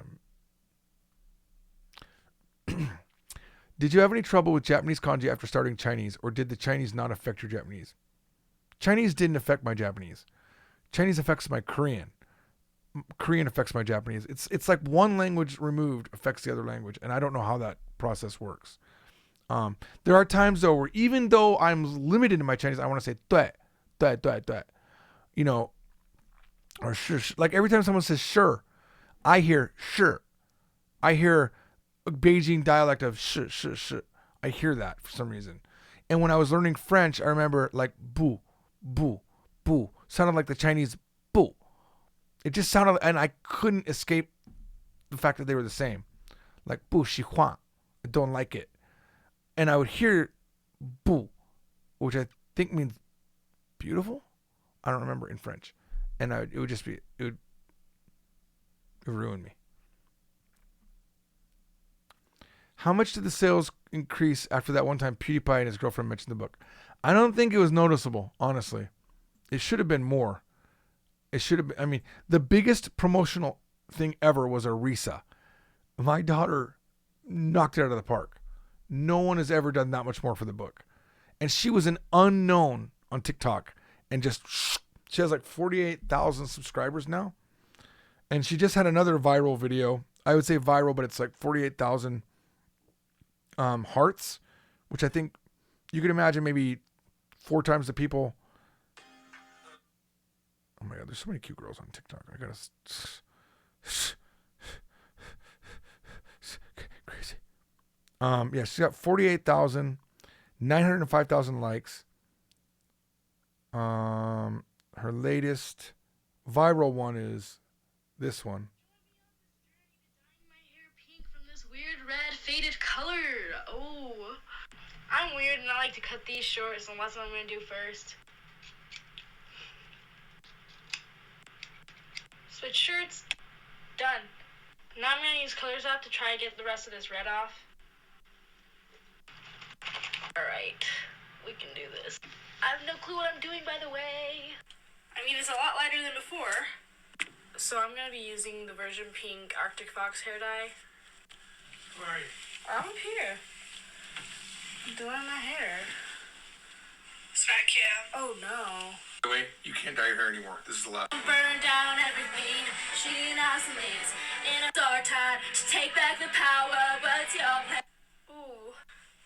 I'm. Did you have any trouble with Japanese kanji after starting Chinese, or did the Chinese not affect your Japanese? Chinese didn't affect my Japanese. Chinese affects my Korean. Korean affects my Japanese. It's like one language removed affects the other language, and I don't know how that process works. There are times though where even though I'm limited in my Chinese, I want to say 对, you know, or sure. Like every time someone says sure, I hear sure. I hear a Beijing dialect of sh. I hear that for some reason. And when I was learning French, I remember like boo, sounded like the Chinese boo. It just sounded, and I couldn't escape the fact that they were the same. Like boo xi huan, I don't like it. And I would hear boo, which I think means beautiful. I don't remember in French. And it would ruin me. How much did the sales increase after that one time PewDiePie and his girlfriend mentioned the book? I don't think it was noticeable, honestly. It should have been more. It should have been, I mean, the biggest promotional thing ever was a Risa. My daughter knocked it out of the park. No one has ever done that much more for the book. And she was an unknown on TikTok and she has like 48,000 subscribers now. And she just had another viral video. I would say viral, but it's like 48,000 hearts, which I think you could imagine maybe 4 times the people. Oh my God, there's so many cute girls on TikTok. I gotta crazy. Yeah, she's got 48,000, 905,000 likes. Her latest viral one is this one. Weird red faded color. Oh, I'm weird and I like to cut these short, so that's what I'm gonna do first. Switch shirts, done. Now I'm gonna use Colors App to try to get the rest of this red off. Alright, we can do this. I have no clue what I'm doing, by the way. I mean, it's a lot lighter than before. So I'm gonna be using the Version Pink Arctic Fox hair dye. Where are you? I'm up here. I'm doing my hair. Smack Cam. Oh no. Wait, you can't dye your hair anymore. This is a lot. Burn down everything. She oscillates in a dark time to take back the power. What's your plan? Ooh.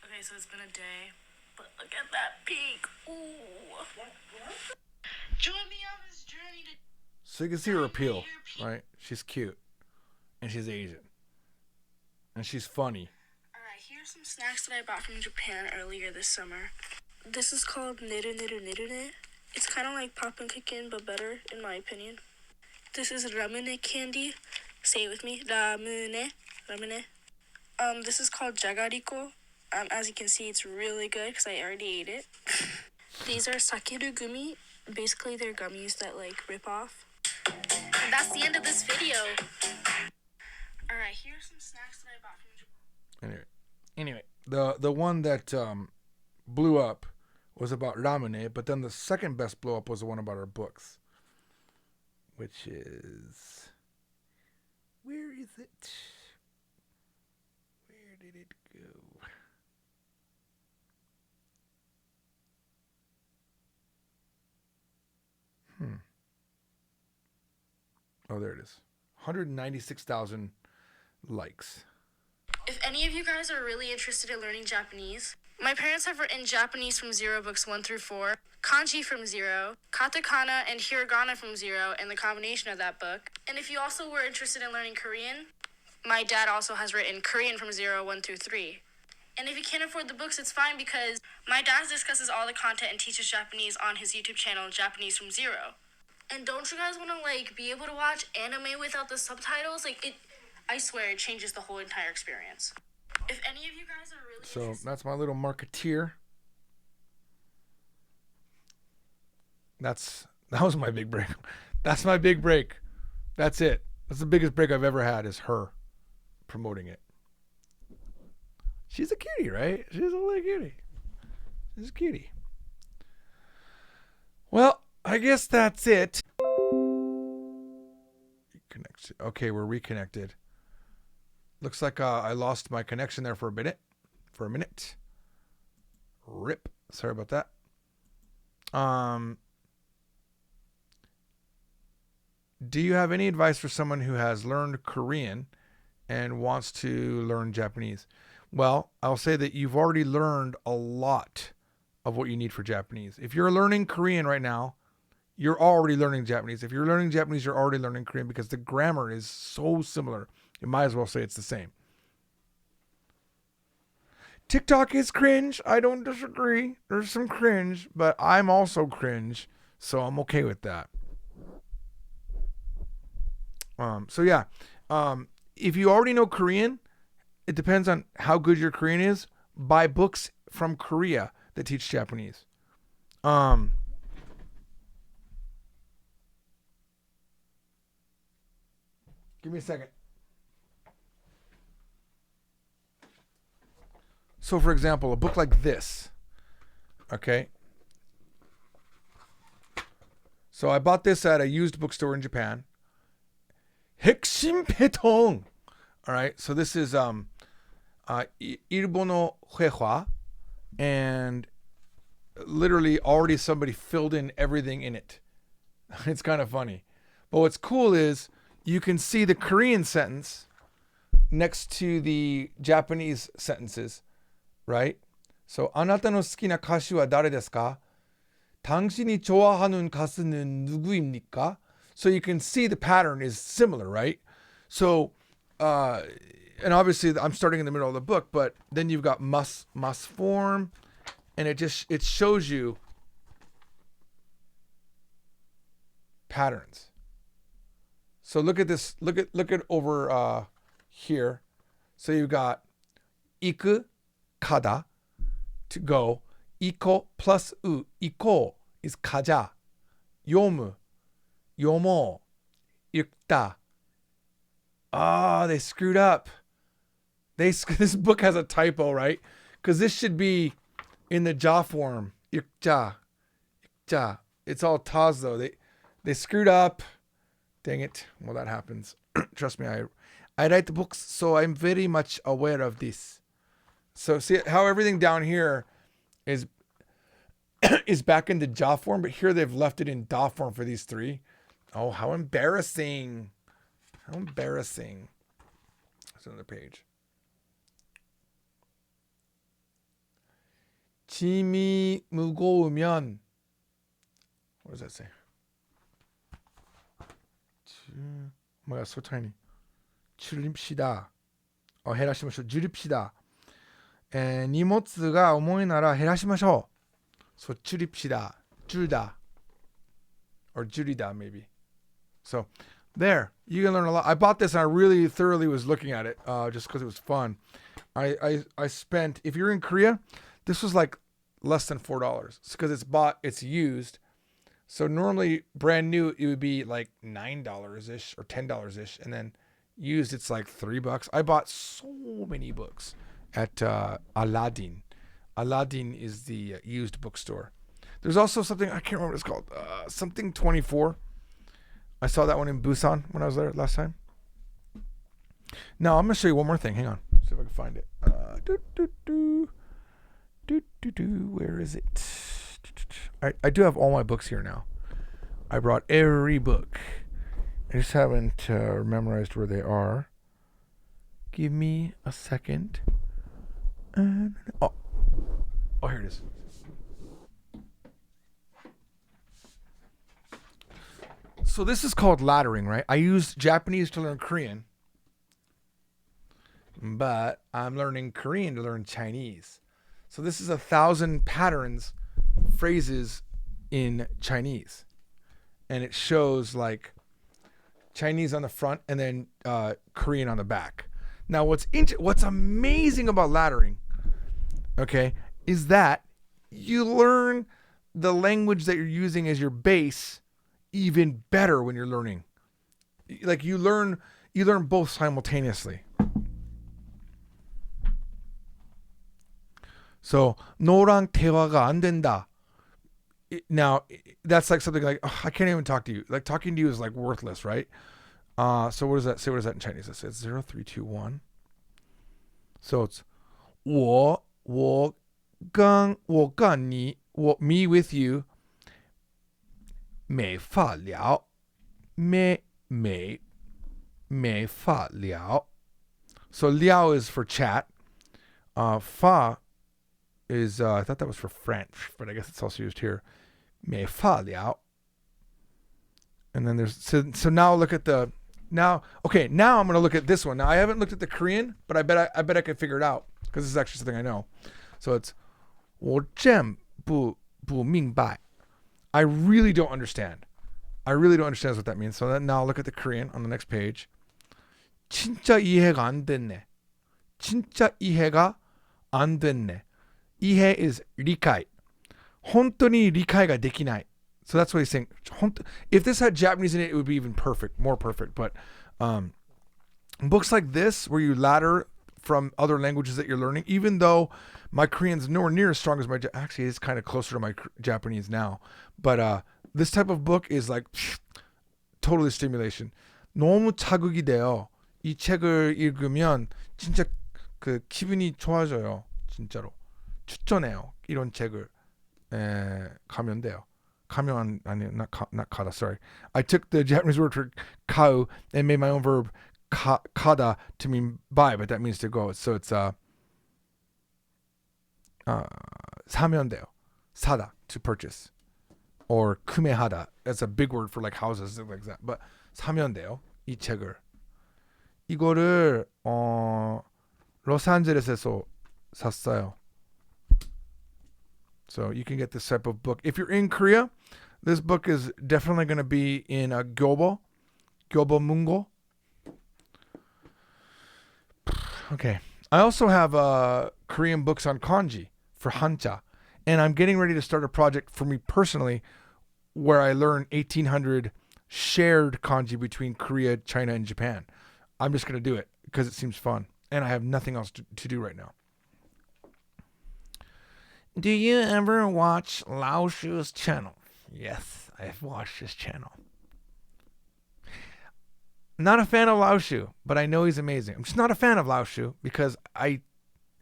Okay, so it's been a day. But look at that pink. Ooh. Join me on this journey to. So you can see her appeal, right? She's cute. And she's Asian. And she's funny. Alright, here's some snacks that I bought from Japan earlier this summer. This is called Niru Niru Niru Ne. It's kind of like Poppin' Kickin', but better, in my opinion. This is ramune candy. Say it with me. Ramune. This is called Jagariko. As you can see, it's really good because I already ate it. These are Sakiru Gumi. Basically, they're gummies that, like, rip off. And that's the end of this video. Alright, here's some snacks that I bought from Japan. Anyway, the one that blew up was about ramune, but then the second best blow up was the one about our books, which is Where is it? Where did it go? Oh, there it is. 196,000 likes. If any of you guys are really interested in learning Japanese, my parents have written Japanese from Zero books 1 through 4, Kanji from Zero, Katakana and Hiragana from Zero, and the combination of that book. And if you also were interested in learning Korean, my dad also has written Korean from Zero 1 through 3. And if you can't afford the books, it's fine because my dad discusses all the content and teaches Japanese on his YouTube channel, Japanese from Zero. And don't you guys want to, like, be able to watch anime without the subtitles? Like, I swear, it changes the whole entire experience. If any of you guys are really So that's my little marketeer. That was my big break. That's my big break. That's it. That's the biggest break I've ever had is her promoting it. She's a cutie, right? She's a little cutie. She's a cutie. Well, I guess that's it. Okay, we're reconnected. Looks like I lost my connection there for a minute. Rip. Sorry about that. Do you have any advice for someone who has learned Korean and wants to learn Japanese? Well, I'll say that you've already learned a lot of what you need for Japanese. If you're learning Korean right now, you're already learning Japanese. If you're learning Japanese, you're already learning Korean because the grammar is so similar. You might as well say it's the same. TikTok is cringe. I don't disagree. There's some cringe, but I'm also cringe, so I'm okay with that. If you already know Korean, it depends on how good your Korean is. Buy books from Korea that teach Japanese. Give me a second. So, for example, a book like this. Okay. So I bought this at a used bookstore in Japan. 핵심배통. All right. So this is 일본어 회화, and literally already somebody filled in everything in it. It's kind of funny. But what's cool is you can see the Korean sentence next to the Japanese sentences, right? So あなたの好きな歌手は誰ですか? 당신이 좋아하는 가수는 누구입니까? So you can see the pattern is similar, right? So, and obviously I'm starting in the middle of the book, but then you've got must form, and it shows you patterns. So look at this. Look at over here. So you've got iku, kada, to go. Iko plus u. Iko is kaja. Yomu, yomo, yukta. Ah, they screwed up. This book has a typo, right? Because this should be in the ja form. Yukja, yukja. It's all taz though. They screwed up. Dang it. Well, that happens. Trust me, I write the books, so I'm very much aware of this. So see how everything down here is back into ja form, but here they've left it in da form for these three. Oh, how embarrassing. How embarrassing. That's another page. 짐이 무거우면, what does that say? Oh my God, so tiny. 줄입시다. 해라시마쇼. 줄입시다. 荷物が重いなら減らしましょう. So 줄입시다. 줄다. Or 줄이다 maybe. So there, you can learn a lot. I bought this and I really thoroughly was looking at it just because it was fun. I spent, if you're in Korea, this was like less than $4 because it's used. So normally brand new, it would be like $9-ish or $10-ish. And then used, it's like $3. I bought so many books at Aladdin. Aladdin is the used bookstore. There's also something, I can't remember what it's called. Something 24. I saw that one in Busan when I was there last time. Now I'm gonna show you one more thing. Hang on. See if I can find it. Where is it? I do have all my books here now. I brought every book. I just haven't memorized where they are. Give me a second. Oh, here it is. So this is called laddering, right? I use Japanese to learn Korean, but I'm learning Korean to learn Chinese. So this is 1,000 patterns, phrases in Chinese. And it shows like Chinese on the front and then Korean on the back. Now what's amazing about laddering, okay, is that you learn the language that you're using as your base even better when you're learning. Like you learn both simultaneously. So 너랑 대화가 안 된다. Now that's like something like, oh, I can't even talk to you. Like talking to you is like worthless, right? So what does that say? What is that in Chinese? It says 0321. So it's 我跟你 me with you 没法聊没法聊. So 聊 is for chat. Fa is I thought that was for French, but I guess it's also used here. 没法聊. And then there's so now look at the now I'm gonna look at this one. Now I haven't looked at the Korean, but I bet I could figure it out because this is actually something I know. So it's 我真不明白. I really don't understand. What that means. So then now look at the Korean on the next page. 진짜 이해가 안 됐네. 진짜 이해가 안 됐네. 이해 is 理解. 本当に理解ができない. So that's what he's saying. If this had Japanese in it, it would be even perfect, more perfect. But books like this, where you ladder from other languages that you're learning, even though my Korean's nowhere near as strong as my, actually it's kind of closer to my Japanese now. But this type of book is like totally stimulation. 너무 자극이 돼요. 이 책을 읽으면 진짜 그 기분이 좋아져요. 진짜로. 추천해요. 이런 책을 가면 돼요. 가면 아니 not 가다. Sorry, I took the Japanese word for kau and made my own verb kada to mean buy, but that means to go. So it's 사면 돼요. 사다, to purchase, or 구매하다. That's a big word for like houses and like that. But 사면 돼요. 이 책을. 이거를 로스앤젤레스에서 샀어요. So you can get this type of book. If you're in Korea, this book is definitely going to be in a Gyobo Mungo. Okay. I also have Korean books on kanji for Hanja. And I'm getting ready to start a project for me personally where I learn 1800 shared kanji between Korea, China, and Japan. I'm just going to do it because it seems fun. And I have nothing else to do right now. Do you ever watch Lao Shu's channel? Yes, I've watched his channel. Not a fan of Lao Shu, but I know he's amazing. I'm just not a fan of Lao Shu because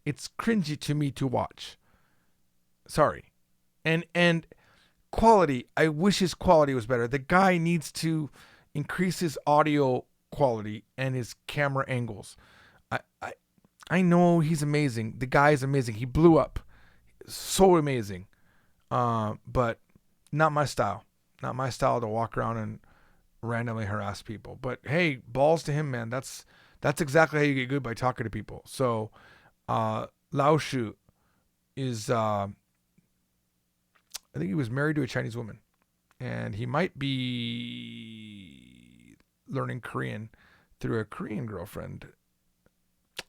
it's cringy to me to watch. Sorry. And quality, I wish his quality was better. The guy needs to increase his audio quality and his camera angles. I know he's amazing. The guy is amazing. He blew up. So amazing. But not my style. Not my style to walk around and randomly harass people. But hey, balls to him, man. That's exactly how you get good, by talking to people. So Lao Shu is I think he was married to a Chinese woman. And he might be learning Korean through a Korean girlfriend.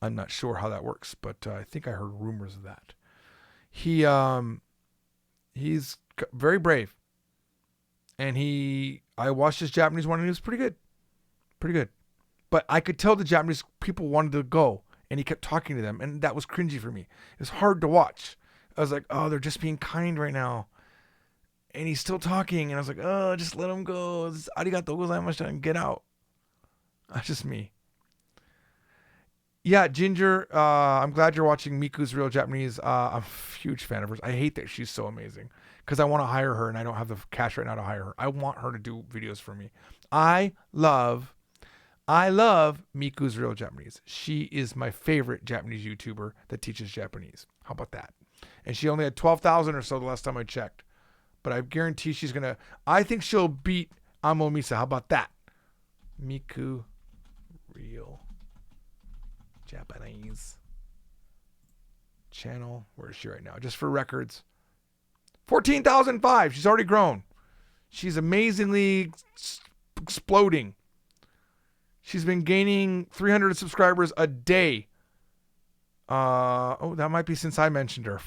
I'm not sure how that works, but I think I heard rumors of that. He's very brave. And I watched his Japanese one and he was pretty good. Pretty good. But I could tell the Japanese people wanted to go and he kept talking to them and that was cringy for me. It was hard to watch. I was like, oh, they're just being kind right now. And he's still talking and I was like, oh, just let him go. Arigatou gozaimashita and get out. That's just me. Yeah, Ginger, I'm glad you're watching Miku's Real Japanese. I'm a huge fan of hers. I hate that she's so amazing because I want to hire her and I don't have the cash right now to hire her. I want her to do videos for me. I love Miku's Real Japanese. She is my favorite Japanese YouTuber that teaches Japanese. How about that? And she only had 12,000 or so the last time I checked. But I guarantee she's going to, I think she'll beat Amo Misa. How about that? Miku Real Japanese channel. Where is she right now? Just for records. 14,005. She's already grown. She's amazingly exploding. She's been gaining 300 subscribers a day. That might be since I mentioned her.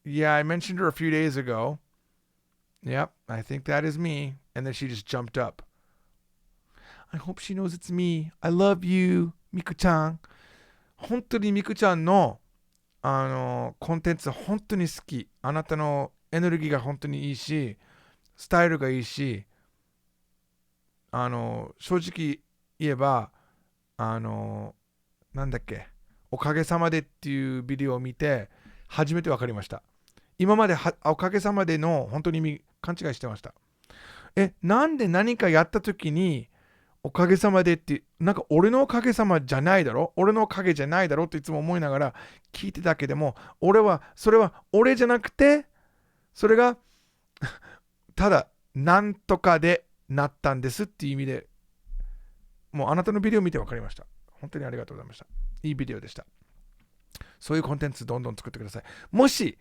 Yeah, I mentioned her a few days ago. Yep, I think that is me. And then she just jumped up. I hope she knows it's me. I love you, Miku-chan. 本当にミクちゃんのコンテンツ本当に好き。あなたのエネルギーが本当にいいし、スタイルがいいし、正直言えば、なんだっけ、おかげさまでっていうビデオを見て、初めて分かりました。今までおかげさまでの本当に勘違いしてました。なんで何かやった時に、おかげさまでって、なんか俺のおかげさまじゃないだろ、俺のおかげじゃないだろっていつも思いながら聞いてたけども、それは俺じゃなくて、それがただなんとかでなったんですっていう意味で、もうあなたのビデオ見て分かりました。本当にありがとうございました。いいビデオでした。そういうコンテンツどんどん作ってください。もし、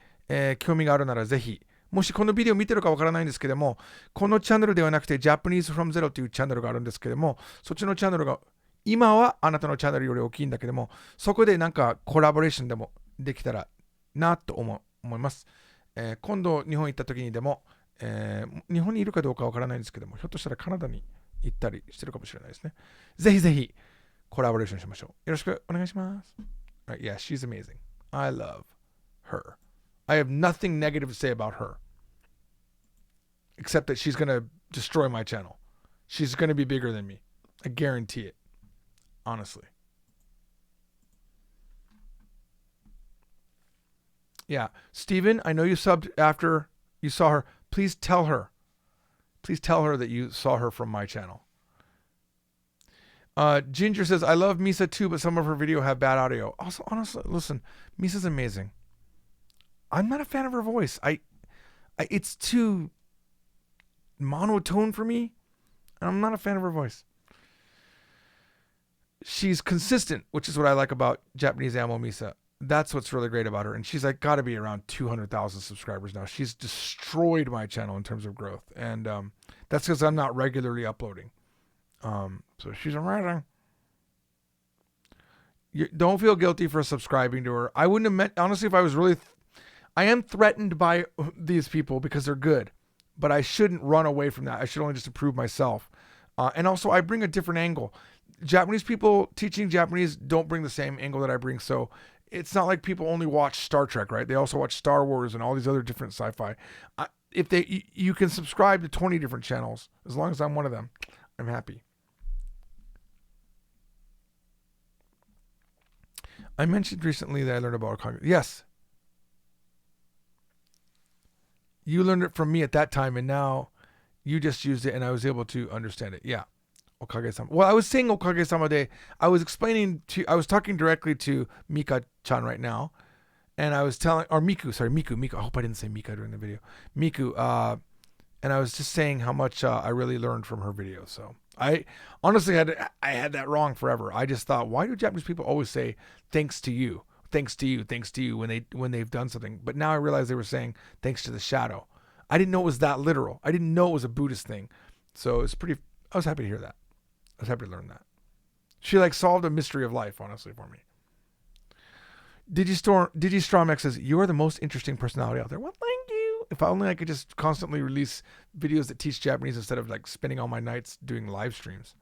興味があるならぜひ、もしこのビデオ見てるかわからないんですけども、このチャンネルではなくて Japanese from Zero というチャンネルがあるんですけども、そっちのチャンネルが今はあなたのチャンネルより大きいんだけども、そこでなんかコラボレーションでもできたらなと思います。今度日本行った時にでも、日本にいるかどうかわからないんですけども、ひょっとしたらカナダに行ったりしてるかもしれないですね。ぜひぜひコラボレーションしましょう。よろしくお願いします。Yeah, she's amazing. I love her. I have nothing negative to say about her. Except that she's going to destroy my channel. She's going to be bigger than me. I guarantee it. Honestly. Yeah. Steven, I know you subbed after you saw her. Please tell her. Please tell her that you saw her from my channel. Ginger says, I love Misa too, but some of her video have bad audio. Also, honestly, listen, Misa's amazing. I'm not a fan of her voice. It's too monotone for me. I'm not a fan of her voice. She's consistent, which is what I like about Japanese Amo Misa. That's what's really great about her. And she's like got to be around 200,000 subscribers now. She's destroyed my channel in terms of growth. And that's because I'm not regularly uploading. So she's amazing. Don't feel guilty for subscribing to her. I wouldn't have meant, honestly, if I was really... I am threatened by these people because they're good. But I shouldn't run away from that. I should only just improve myself. And also, I bring a different angle. Japanese people teaching Japanese don't bring the same angle that I bring. So it's not like people only watch Star Trek, right? They also watch Star Wars and all these other different sci-fi. You can subscribe to 20 different channels. As long as I'm one of them, I'm happy. I mentioned recently that I learned about Okage. Yes. You learned it from me at that time, and now you just used it, and I was able to understand it. Yeah. Okage-sama. Well, I was saying Okage-sama de. I was talking directly to Mika-chan right now, and I was telling, or Miku. I hope I didn't say Mika during the video. Miku, and I was just saying how much I really learned from her video. So I honestly had that wrong forever. I just thought, why do Japanese people always say thanks to you? Thanks to you when they've done something. But now I realize they were saying thanks to the shadow. I didn't know it was that literal. I didn't know it was a Buddhist thing. So I was happy to hear that. I was happy to learn that. She solved a mystery of life, honestly, for me. Digistromx says, you are the most interesting personality out there. Well, thank you. If only I could just constantly release videos that teach Japanese instead of spending all my nights doing live streams.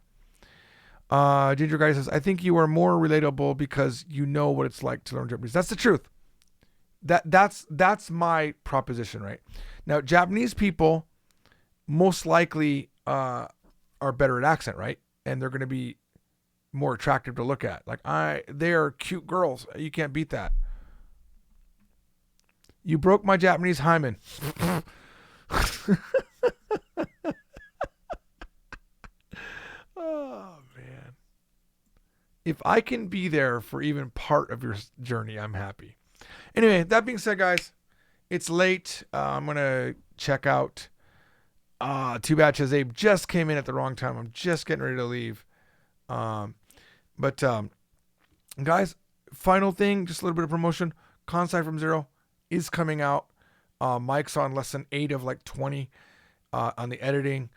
Ginger Guy says, I think you are more relatable because you know what it's like to learn Japanese. That's the truth. That's my proposition, right? Now, Japanese people most likely are better at accent, right? And they're going to be more attractive to look at. Like they are cute girls. You can't beat that. You broke my Japanese hymen. Oh man. If I can be there for even part of your journey, I'm happy. Anyway, that being said, guys, it's late. I'm going to check out. Too bad Shazab just came in at the wrong time. I'm just getting ready to leave. But guys, final thing, just a little bit of promotion. Kansai from Zero is coming out. Mike's on lesson 8 of like 20 on the editing.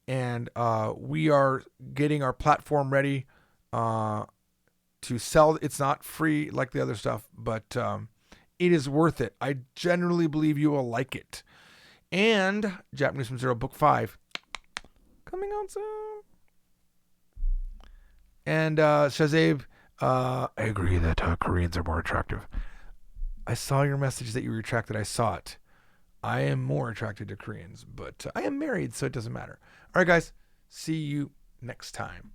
And we are getting our platform ready to sell. It's not free like the other stuff, but it is worth it. I generally believe you will like it. And Japanese from Zero Book 5 coming out soon. And Shazab, I agree that Koreans are more attractive. I saw your message that you retracted. I saw it. I am more attracted to Koreans, but I am married, so it doesn't matter. All right, guys. See you next time.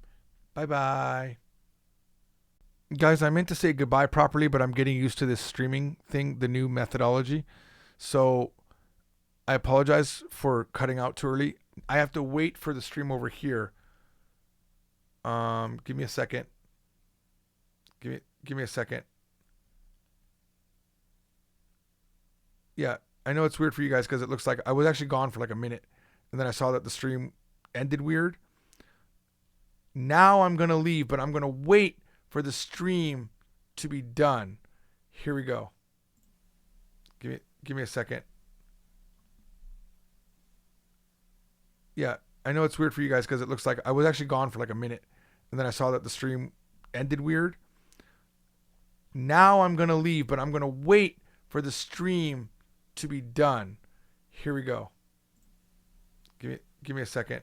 Bye-bye. Guys, I meant to say goodbye properly, but I'm getting used to this streaming thing, the new methodology. So I apologize for cutting out too early. I have to wait for the stream over here. Give me a second. Give me a second. Yeah, I know it's weird for you guys because it looks like I was actually gone for like a minute, and then I saw that the stream ended weird. Now I'm going to leave, but I'm going to wait for the stream to be done. Here we go. Give me a second. Yeah, I know it's weird for you guys because it looks like I was actually gone for like a minute, and then I saw that the stream ended weird. Now I'm going to leave, but I'm going to wait for the stream to be done. Here we go. Give me a second.